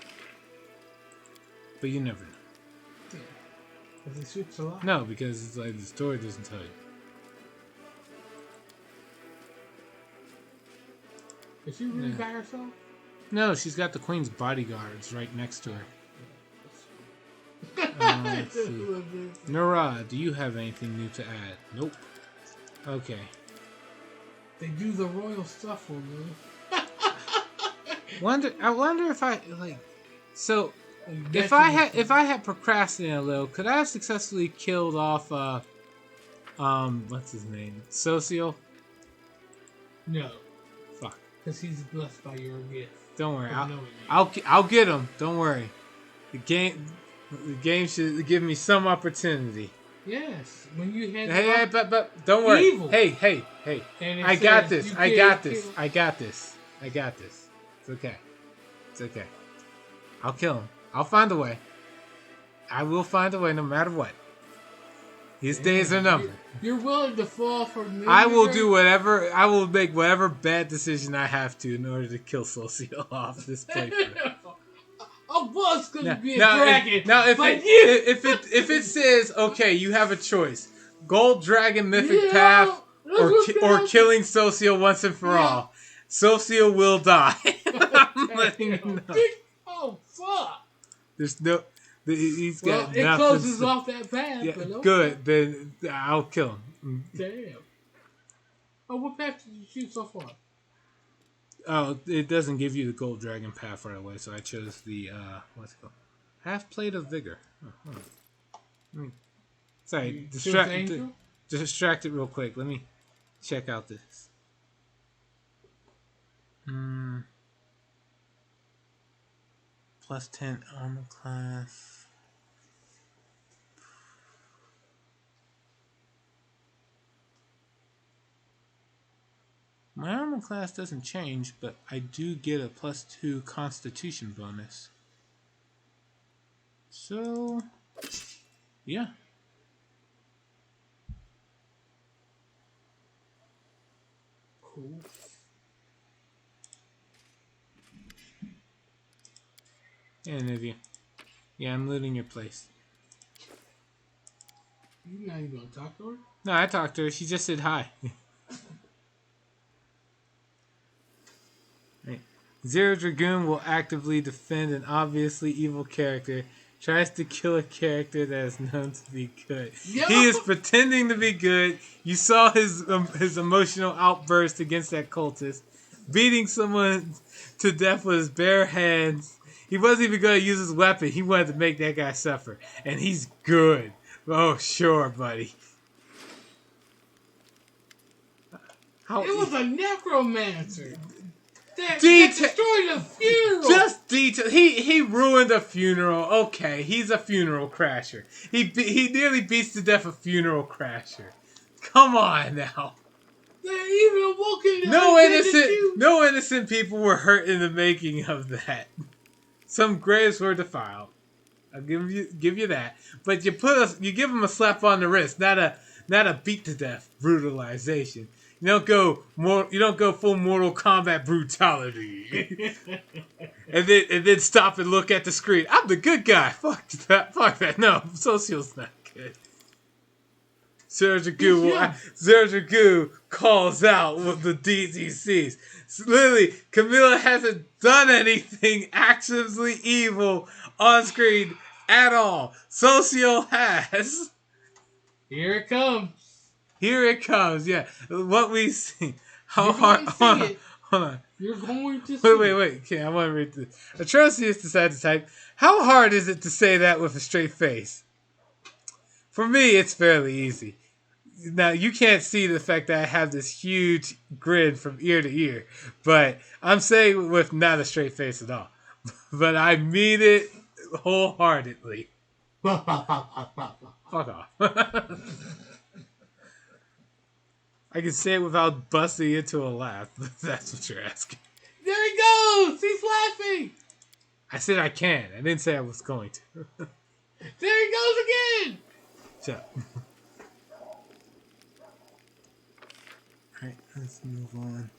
But you never know. Yeah. Because it shoots a lot. No, because it's like the story doesn't tell you. Is she really by herself? No, she's got the Queen's bodyguards right next to her. Let's see. Nora, do you have anything new to add? Nope. Okay. They do the royal stuff for me. I wonder if I like. So, if I had procrastinated a little, could I have successfully killed off what's his name? Socio? No, Fuck. because he's blessed by your gift. Don't worry. Of knowing you. I'll get him. Don't worry. The game should give me some opportunity. Yes, when you had Hey, but don't worry. Evil. Hey. And it I got says this. you I can't got this. kill- I got this. I got this. It's okay. It's okay. I'll kill him. I'll find a way. I will find a way no matter what. His days are numbered. You're willing to fall for me. I will do whatever. I will make whatever bad decision I have to in order to kill Socio off this playthrough. I was gonna be a Now, dragon. if it says okay, you have a choice: Gold Dragon Mythic Path or killing Socio once and for all. Socio will die. I'm letting you know. Oh fuck! There's no. He's got it nothing. closes off that path. Yeah, but okay. good. Then I'll kill him. Damn. Oh, what path did you shoot so far? Oh, it doesn't give you the Gold Dragon path right away, so I chose the what's it called? Half Plate of Vigor. Sorry, distracted real quick. Let me check out this. Plus 10 armor class. My armor class doesn't change, but I do get a plus 2 constitution bonus. So, yeah. Cool. Yeah, Nivea. Yeah, I'm looting your place. You're not even gonna talk to her? No, I talked to her. She just said hi. Right. Zero Dragoon will actively defend an obviously evil character. Tries to kill a character that is known to be good. Yo! He is pretending to be good. You saw his emotional outburst against that cultist. Beating someone to death with his bare hands. He wasn't even going to use his weapon. He wanted to make that guy suffer. And he's good. Oh, sure, buddy. How It was a necromancer that Deta- destroyed the funeral. Just detail. He ruined a funeral. Okay, he's a funeral crasher. He nearly beats to death a funeral crasher. Come on now. They're even awoken. No innocent people were hurt in the making of that. Some graves were defiled. I'll give you that. But you give him a slap on the wrist, not a beat to death brutalization. You don't go full Mortal Kombat brutality. and then stop and look at the screen. I'm the good guy. Fuck that. No, Social's not good. Sergigu calls out with the deeds he sees. Literally, Camilla hasn't done anything actively evil on screen at all. Socio has. Here it comes. Here it comes. Yeah, what we see. How hard? Hold on. You're going to see. Wait. Okay, I want to read this. Atrocious decided to type. How hard is it to say that with a straight face? For me, it's fairly easy. Now, you can't see the fact that I have this huge grin from ear to ear, but I'm saying with not a straight face at all. But I mean it wholeheartedly. Fuck off. I can say it without busting into a laugh, if that's what you're asking. There he goes! He's laughing! I said I can. I didn't say I was going to. There he goes again! Shut up. Alright, let's move on.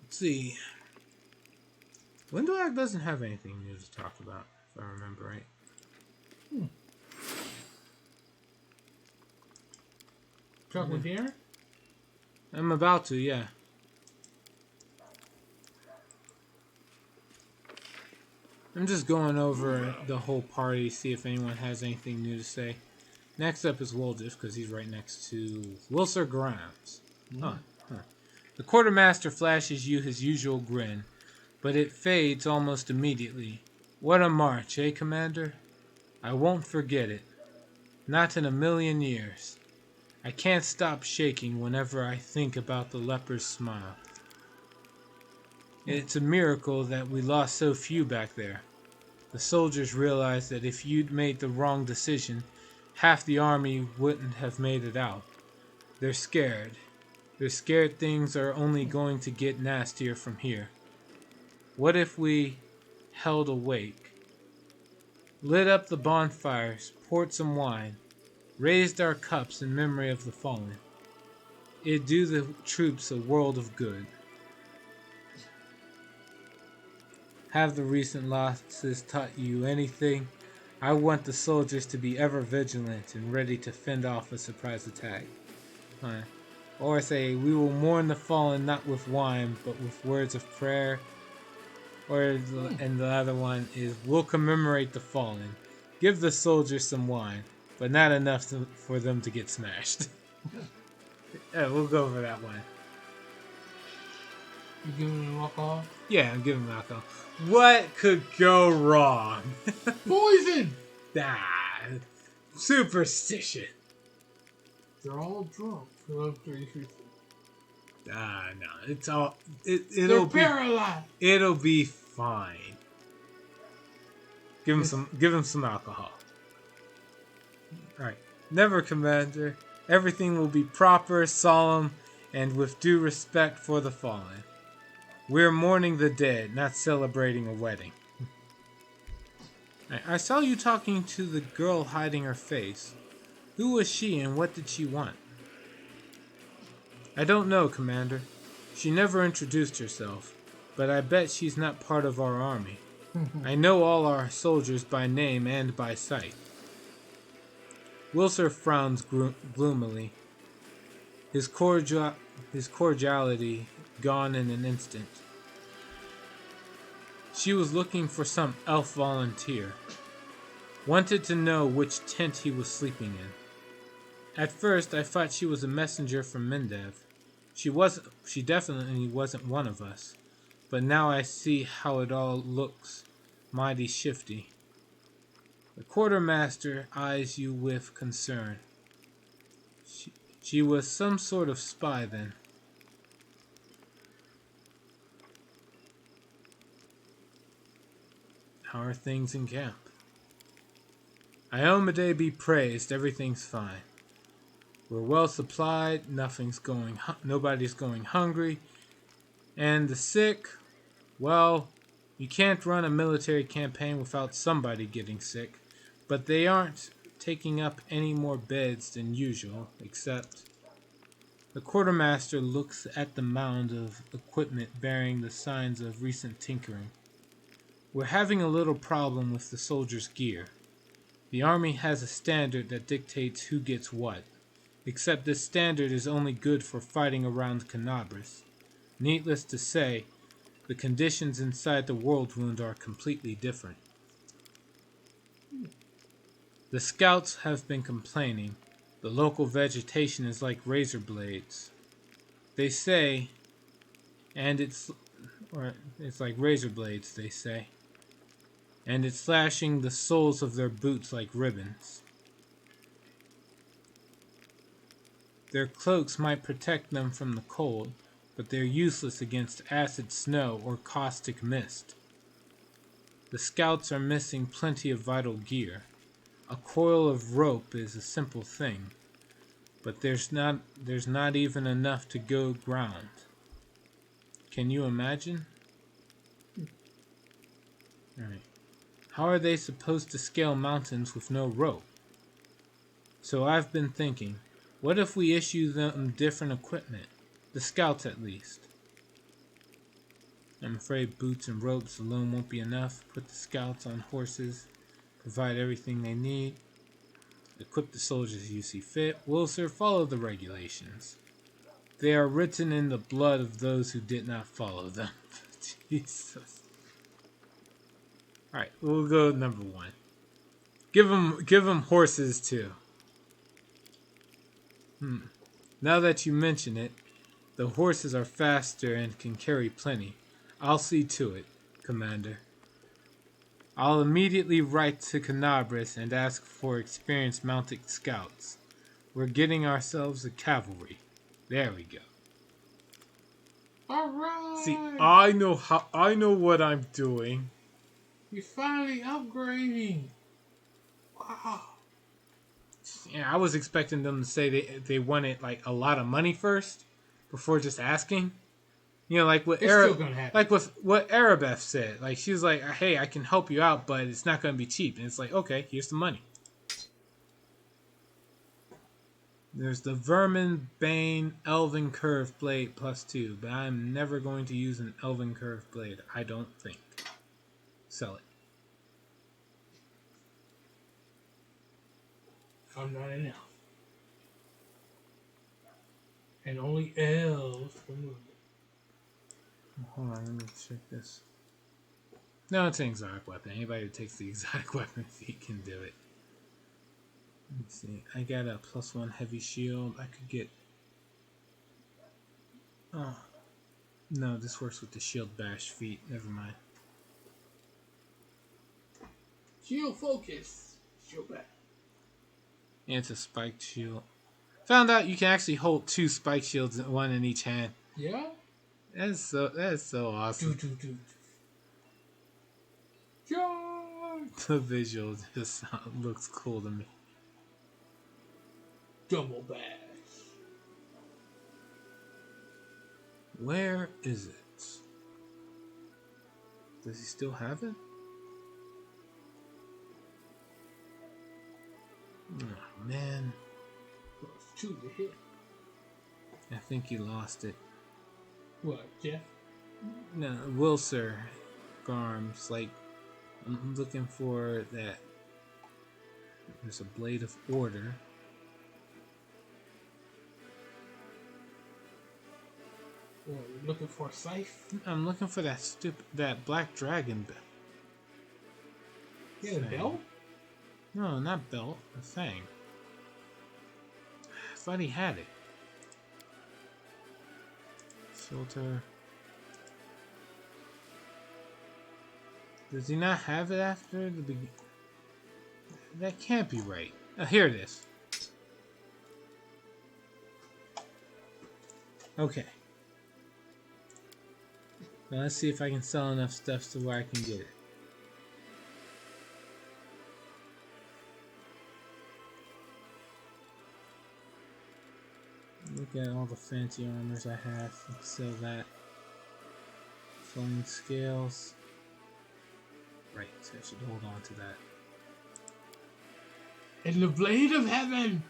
Let's see. Windowag doesn't have anything new to talk about, if I remember right. Talk with Aaron? I'm about to, yeah. I'm just going over the whole party, see if anyone has anything new to say. Next up is Woldif, because he's right next to Wilser Grimes. Huh. The quartermaster flashes you his usual grin, but it fades almost immediately. What a march, eh, Commander? I won't forget it. Not in a million years. I can't stop shaking whenever I think about the leper's smile. It's a miracle that we lost so few back there. The soldiers realized that if you'd made the wrong decision, half the army wouldn't have made it out. They're scared. They're scared things are only going to get nastier from here. What if we held awake, lit up the bonfires, poured some wine, raised our cups in memory of the fallen? It'd do the troops a world of good. Have the recent losses taught you anything? I want the soldiers to be ever vigilant and ready to fend off a surprise attack. Or say, we will mourn the fallen not with wine, but with words of prayer. And the other one is, we'll commemorate the fallen. Give the soldiers some wine, but not enough for them to get smashed. Yeah, we'll go over that one. You giving him alcohol? Yeah, I'm giving him alcohol. What could go wrong? Poison! Superstition. They're all drunk. No, it's all. They're paralyzed. It'll be fine. Give him some alcohol. All right, never, Commander. Everything will be proper, solemn, and with due respect for the fallen. We're mourning the dead, not celebrating a wedding. I saw you talking to the girl hiding her face. Who was she and what did she want? I don't know, Commander. She never introduced herself, but I bet she's not part of our army. I know all our soldiers by name and by sight. Wilser frowns gloomily, his cordiality gone in an instant. She was looking for some elf volunteer. Wanted to know which tent he was sleeping in. At first, I thought she was a messenger from Mendev. She definitely wasn't one of us. But now I see how it all looks mighty shifty. The quartermaster eyes you with concern. She was some sort of spy then. How are things in camp? Iomade be praised, everything's fine. We're well supplied, nobody's going hungry, and the sick, well, you can't run a military campaign without somebody getting sick, but they aren't taking up any more beds than usual, except the quartermaster looks at the mound of equipment bearing the signs of recent tinkering. We're having a little problem with the soldiers' gear. The army has a standard that dictates who gets what, except this standard is only good for fighting around Canabras. Needless to say, the conditions inside the World Wound are completely different. The scouts have been complaining. The local vegetation is like razor blades. They say, and it's like razor blades, they say, and it's slashing the soles of their boots like ribbons. Their cloaks might protect them from the cold, but they're useless against acid snow or caustic mist. The scouts are missing plenty of vital gear. A coil of rope is a simple thing, but there's not even enough to go ground. Can you imagine? Alright. How are they supposed to scale mountains with no rope? So I've been thinking, what if we issue them different equipment? The scouts at least. I'm afraid boots and ropes alone won't be enough. Put the scouts on horses, provide everything they need, equip the soldiers as you see fit. Will sir follow the regulations. They are written in the blood of those who did not follow them. Jesus. Alright, we'll go number 1. Give them horses too. Now that you mention it, the horses are faster and can carry plenty. I'll see to it, Commander. I'll immediately write to Canabras and ask for experienced mounted scouts. We're getting ourselves a cavalry. There we go. Alright! See, I know what I'm doing. You're finally upgrading! Wow. Yeah, I was expecting them to say they wanted like a lot of money first before just asking. You know, like what what Arabeth said. Like she was like, "Hey, I can help you out, but it's not going to be cheap." And it's like, "Okay, here's the money." There's the Vermin Bane Elven Curve Blade +2, but I'm never going to use an Elven Curve Blade. I don't think. Sell it. I'm not an elf. And only elves can move. Hold on, let me check this. No, it's an exotic weapon. Anybody who takes the exotic weapon feat can do it. Let's see. I got a +1 heavy shield. I could get... Oh. No, this works with the shield bash feat. Never mind. Shield focus. Shield back. Yeah, it's a spiked shield. Found out you can actually hold 2 spike shields, one in each hand. Yeah? That's so awesome. Charge! The visual just looks cool to me. Double bash. Where is it? Does he still have it? Oh, man. +2 to hit. I think he lost it. What, Jeff? No, Wilser Garms. Like, I'm looking for that. There's a Blade of Order. What, you're looking for a scythe? I'm looking for that black dragon. Yeah, a belt? No, not belt. A thing. I thought he had it. Filter. Does he not have it after the beginning? That can't be right. Oh, here it is. Okay. Now let's see if I can sell enough stuff to where I can get it. Look at all the fancy armors I have. Let's sell that. Flowing scales. Right, so I should hold on to that. And the blade of heaven.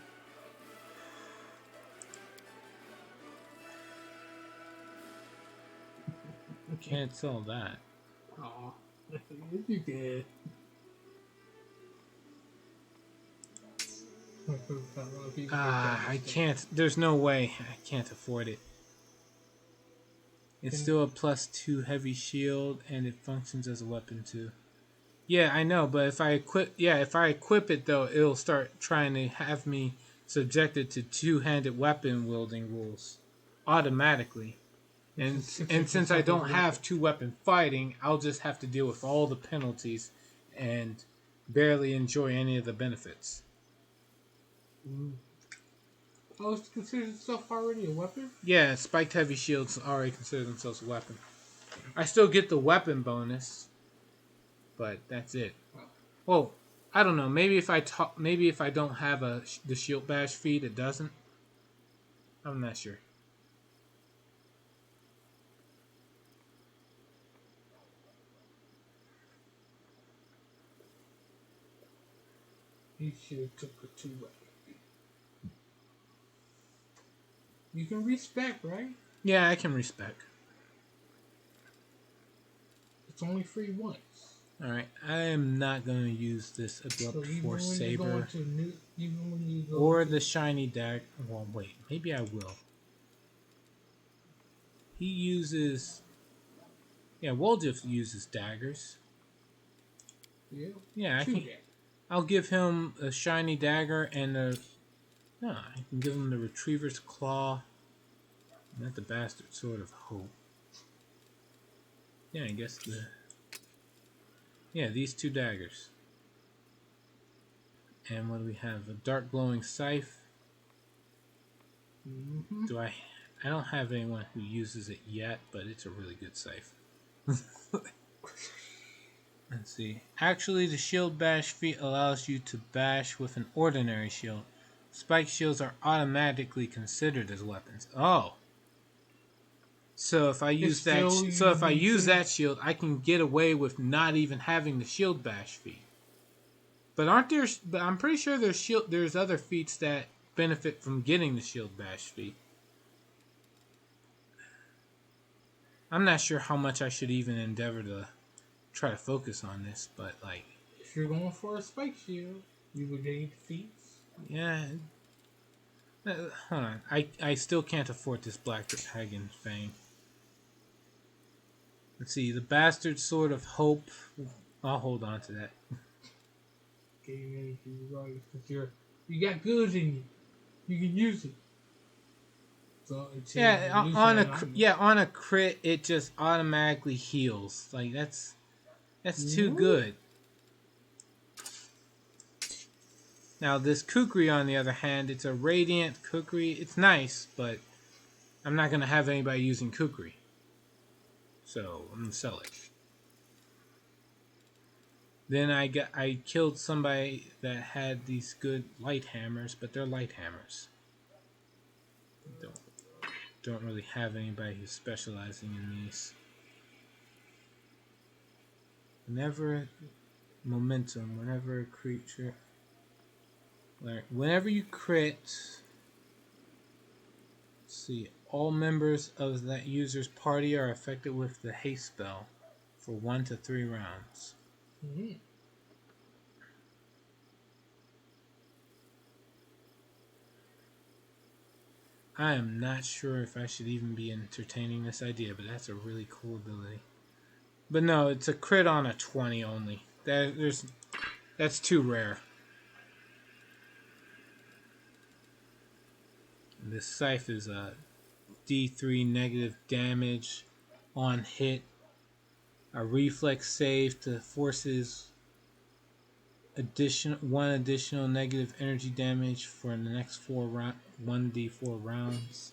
Can't sell that. Oh, you did. I can't. There's no way. I can't afford it. It's still a +2 heavy shield, and it functions as a weapon too. Yeah, I know, but if I equip it though, it'll start trying to have me subjected to two-handed weapon wielding rules automatically. And since I don't have two-weapon fighting, I'll just have to deal with all the penalties and barely enjoy any of the benefits. Oh, it's considered itself already a weapon? Yeah, spiked heavy shields already consider themselves a weapon. I still get the weapon bonus, but that's it. Well, I don't know. Maybe if I don't have the shield bash feed, it doesn't. I'm not sure. You should have took a two-way. You can respec, right? Yeah, I can respec. It's only free once. Alright, I am not going to use this Abrupt Force Saber or the Shiny Dagger. Well, wait, maybe I will. He uses... Yeah, Woljif uses daggers. Yeah, I'll give him a Shiny Dagger and a... No, I can give him the Retriever's Claw. Not the Bastard Sword of Hope. Yeah, I guess the... Yeah, these two daggers. And what do we have? A dark glowing scythe. Do I don't have anyone who uses it yet, but it's a really good scythe. Let's see. Actually, the shield bash feat allows you to bash with an ordinary shield. Spike shields are automatically considered as weapons. Oh. So if I use that shield, I can get away with not even having the shield bash feat. But I'm pretty sure there's other feats that benefit from getting the shield bash feat. I'm not sure how much I should even endeavor to try to focus on this, but like... If you're going for a spike shield, you would need feats. Yeah. Hold on. I still can't afford this Black Dragon Fang. Let's see. The Bastard Sword of Hope. I'll hold on to that. Okay, you got goods in you. You can use it. So on a crit, it just automatically heals. Like that's too good. Now this Kukri, on the other hand, it's a radiant Kukri. It's nice, but I'm not gonna have anybody using Kukri, so I'm gonna sell it. Then I killed somebody that had these good light hammers, but they're light hammers. Don't really have anybody who's specializing in these. Whenever a creature, whenever you crit, let's see, all members of that user's party are affected with the haste spell for 1 to 3 rounds. Mm-hmm. I am not sure if I should even be entertaining this idea, but that's a really cool ability. But no, it's a crit on a 20 only. That's too rare. This scythe is a D3 negative damage on hit. A reflex save to forces one additional negative energy damage for the next 1d4 rounds.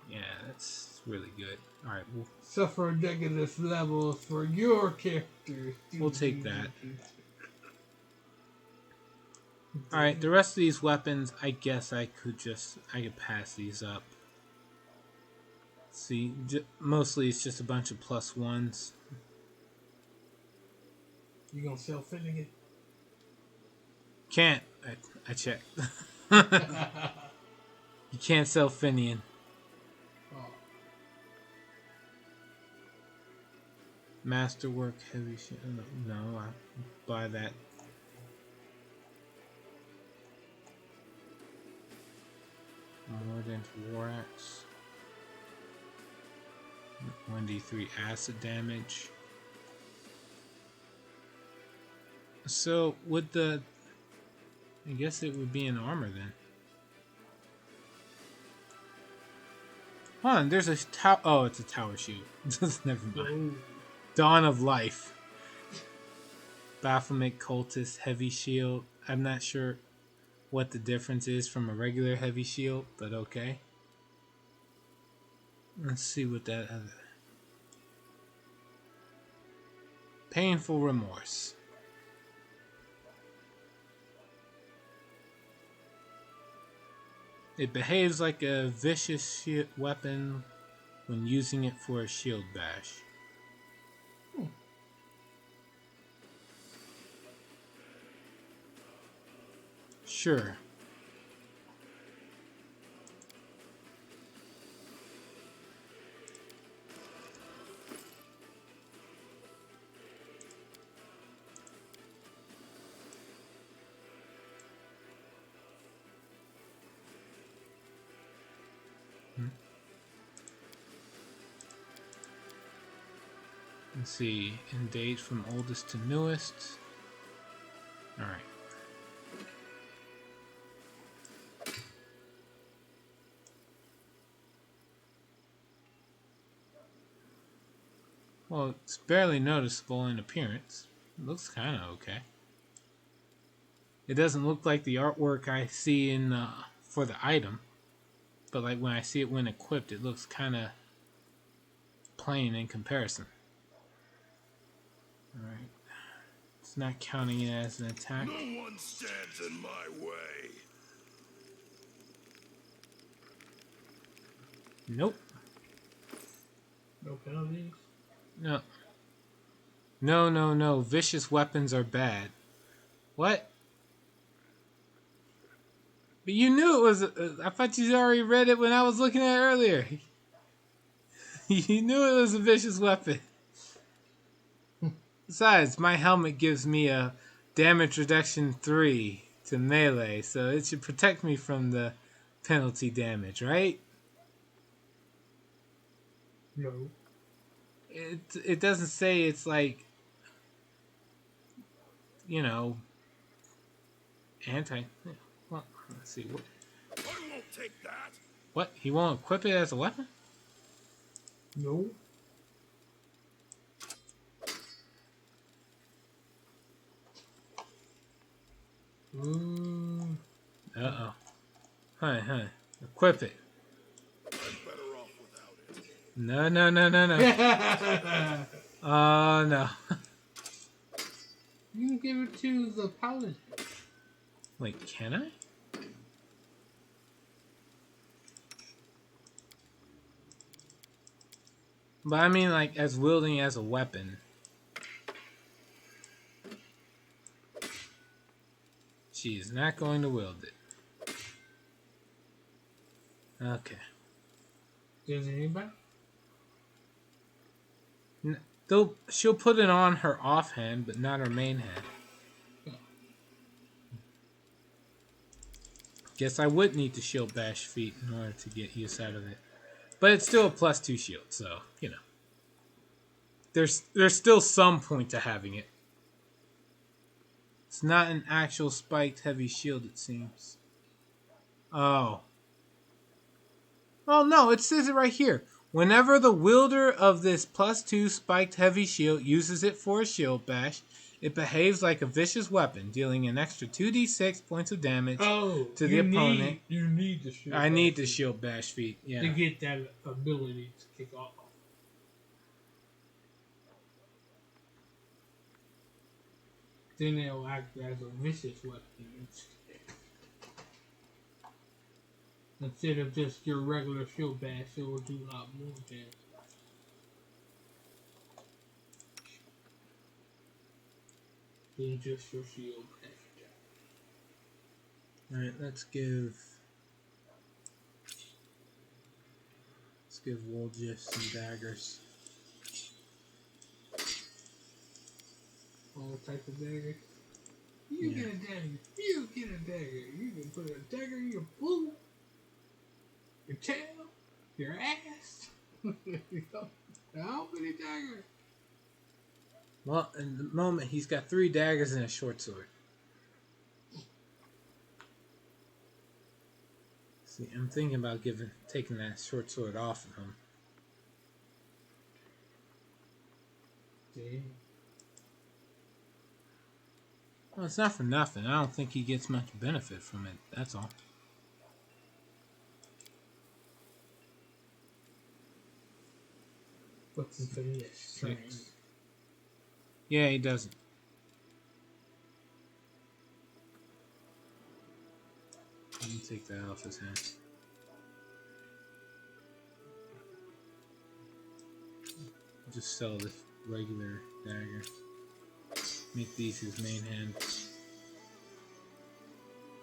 Yeah, that's really good. Alright, suffer negative levels for your character. We'll take that. Alright, the rest of these weapons, I guess I could pass these up. See, mostly it's just a bunch of +1s. You gonna sell Finnegan? Can't. I checked. You can't sell Finian. Oh. Masterwork heavy shit. No, I buy that. Mordant War Axe. 1d3 acid damage. So with the, I guess it would be in armor then. Hold on, there's a tower. Oh, it's a tower shield. Never mind. Dawn of Life. Baphomet Cultist Heavy Shield. I'm not sure what the difference is from a regular heavy shield, but okay. Let's see what that other. Painful Remorse. It behaves like a vicious weapon when using it for a shield bash. Sure. Let's see, in date from oldest to newest. Alright. Well, it's barely noticeable in appearance. It looks kind of okay. It doesn't look like the artwork I see in for the item, but like when I see it when equipped, it looks kind of plain in comparison. Alright. It's not counting it as an attack. No one stands in my way. Nope. No penalties? No. No. Vicious weapons are bad. What? But you knew it was... I thought you already read it when I was looking at it earlier. You knew it was a vicious weapon. Besides, my helmet gives me a damage reduction 3 to melee, so it should protect me from the penalty damage, right? No. It doesn't say it's like, you know, anti. Well, let's see. I won't take that. What? He won't equip it as a weapon? No. Uh-oh. Huh. Equip it. I'm better off without it. No. Oh, no. You can give it to the paladin. Wait, can I? But I mean, like, as wielding as a weapon. She's not going to wield it. Okay. Does anybody? She'll put it on her offhand, but not her main hand. Guess I would need to shield bash feet in order to get use out of it. But it's still a +2 shield, so, you know. There's still some point to having it. It's not an actual spiked heavy shield, it seems. Oh. Oh, no, it says it right here. Whenever the wielder of this +2 spiked heavy shield uses it for a shield bash, it behaves like a vicious weapon, dealing an extra 2d6 points of damage to the opponent. You need the shield. I need the shield bash feat, yeah. To get that ability to kick off. Then it'll act as a vicious weapon. Instead of just your regular shield bash, it will do a lot more damage. Than just your shield bash. Alright, let's give Wolgiff some daggers. All types of daggers. You get a dagger. You get a dagger. You can put a dagger in your boot, your tail, your ass. How many daggers? Well, in the moment, he's got 3 daggers and a short sword. See, I'm thinking about taking that short sword off of him. Damn. Well, it's not for nothing. I don't think he gets much benefit from it. That's all. What's his strength? Yeah, he doesn't. Let me take that off his hand. Just sell this regular dagger. Make these his main hand.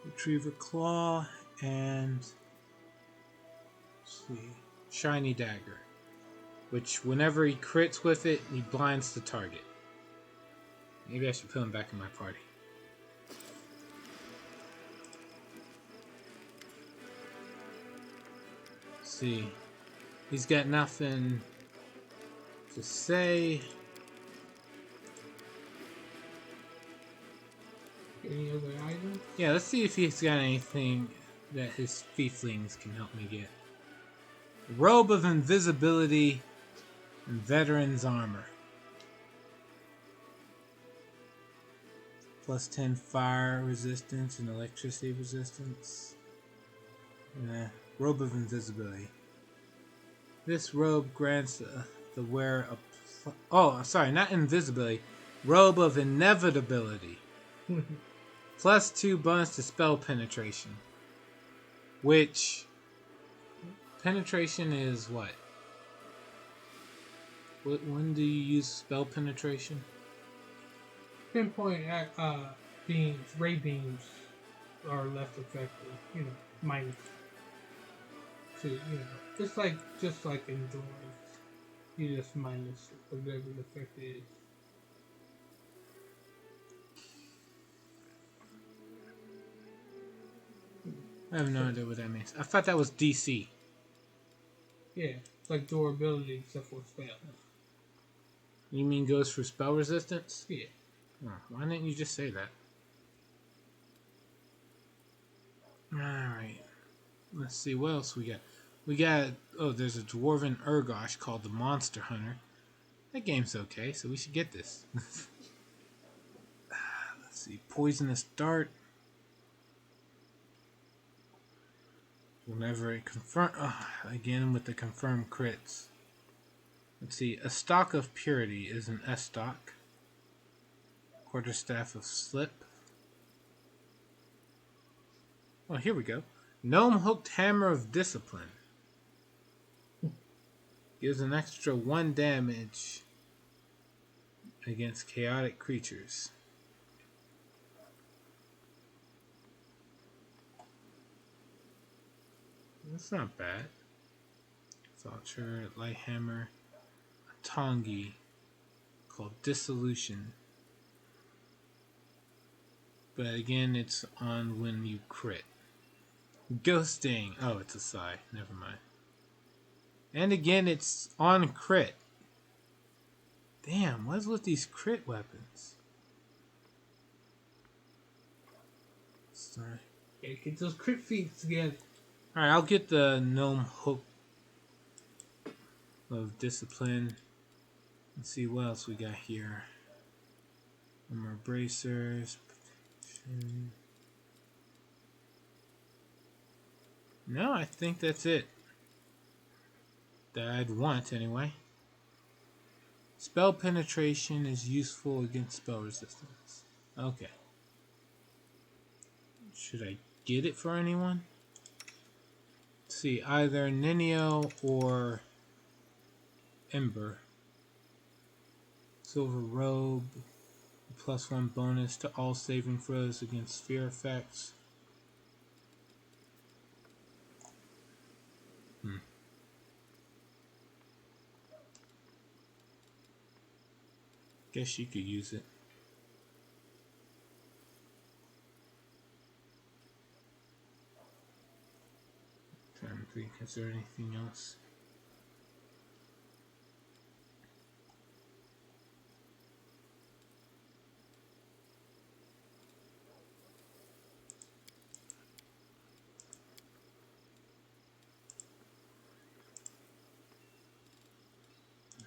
Retriever claw and let's see, shiny dagger. Which whenever he crits with it, he blinds the target. Maybe I should put him back in my party. Let's see. He's got nothing to say. Any other items? Yeah, let's see if he's got anything that his fieflings can help me get. Robe of Invisibility and Veteran's Armor. Plus 10 fire resistance and electricity resistance. Robe of Invisibility. This robe grants the wearer a... Oh, sorry, not invisibility. Robe of Inevitability. Plus 2 bonus to spell penetration. Which... Penetration is what? When do you use spell penetration? Pinpoint beams, ray beams are less effective. Minus 2. Just like endurance, you just minus whatever the effect is. I have no idea what that means. I thought that was DC. Yeah, it's like durability except for spell. You mean goes for spell resistance? Yeah. Oh, why didn't you just say that? Alright. Let's see, what else we got? We got... Oh, there's a Dwarven Urgosh called the Monster Hunter. That game's okay, so we should get this. Let's see, Poisonous Dart. Whenever it confirm... again with the confirmed crits. Let's see, a Stock of Purity is an S stock. Quarterstaff of Slip. Oh, here we go. Gnome Hooked Hammer of Discipline. Gives an extra 1 damage against chaotic creatures. That's not bad. Vulture, Light Hammer, a Tongi called Dissolution. But again, it's on when you crit. Ghosting. Oh, it's a Psy. Never mind. And again, it's on crit. Damn, what's with these crit weapons? Sorry. Yeah, get those crit feats together. Alright, I'll get the Gnome Hook of Discipline. Let's see what else we got here. Armor Bracers. No, I think that's it. That I'd want, anyway. Spell penetration is useful against spell resistance. Okay. Should I get it for anyone? see, either Ninio or Ember. Silver Robe, +1 bonus to all saving throws against sphere effects. Guess you could use it. Trying to think, is there anything else?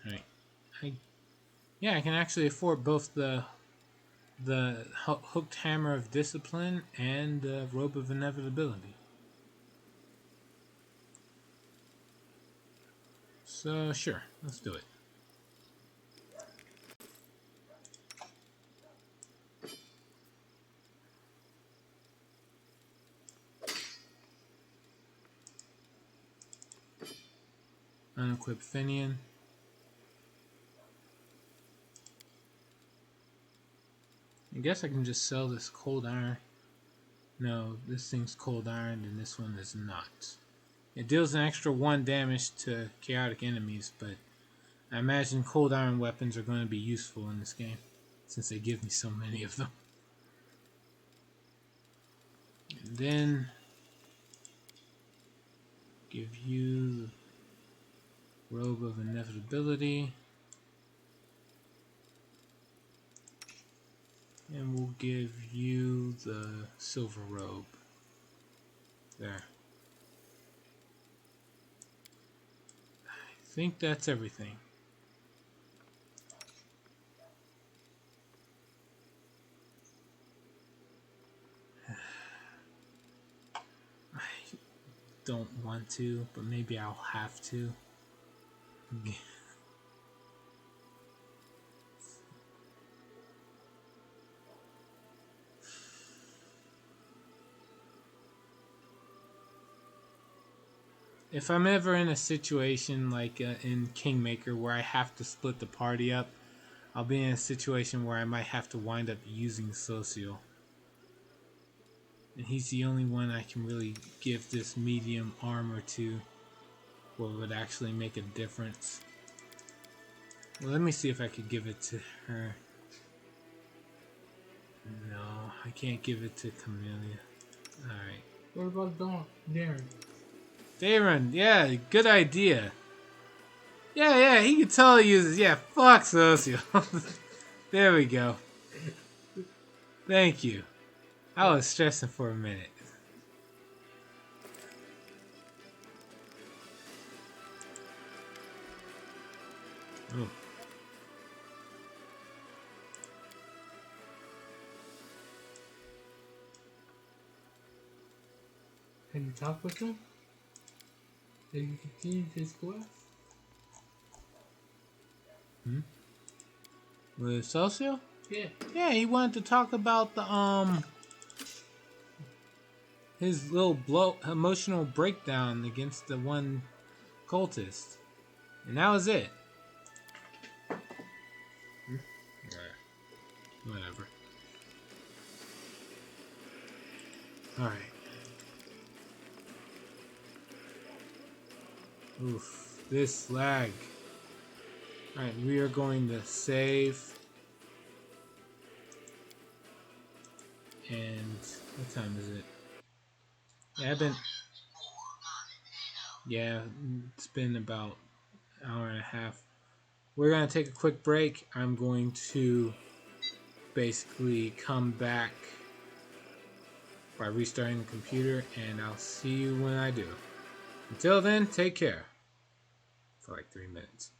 Alright. I can actually afford both the Hooked Hammer of Discipline and the Robe of Inevitability. So, sure, let's do it. Unequip Finian. I guess I can just sell this Cold Iron. No, this thing's Cold Iron and this one is not. It deals an extra 1 damage to chaotic enemies, but I imagine Cold Iron weapons are going to be useful in this game, since they give me so many of them. And then give you Robe of Inevitability. And we'll give you the Silver Robe. There. I think that's everything. I don't want to, but maybe I'll have to. If I'm ever in a situation like in Kingmaker where I have to split the party up, I'll be in a situation where I might have to wind up using Social. And he's the only one I can really give this medium armor to where it would actually make a difference. Well, let me see if I could give it to her. No, I can't give it to Camellia. Alright. What about Darren? Darren, yeah, good idea. Yeah, he can totally use it. Yeah, fuck Social. There we go. Thank you. I was stressing for a minute. Oh. Have you talked with him? Have you continued his quest? With Social? Yeah. Yeah, he wanted to talk about the his little emotional breakdown against the one cultist. And that was it. Whatever. Alright. Oof. This lag. Alright, we are going to save. And what time is it? Yeah, it's been about an hour and a half. We're going to take a quick break. I'm going to basically come back by restarting the computer, and I'll see you when I do. Until then, take care. For like 3 minutes.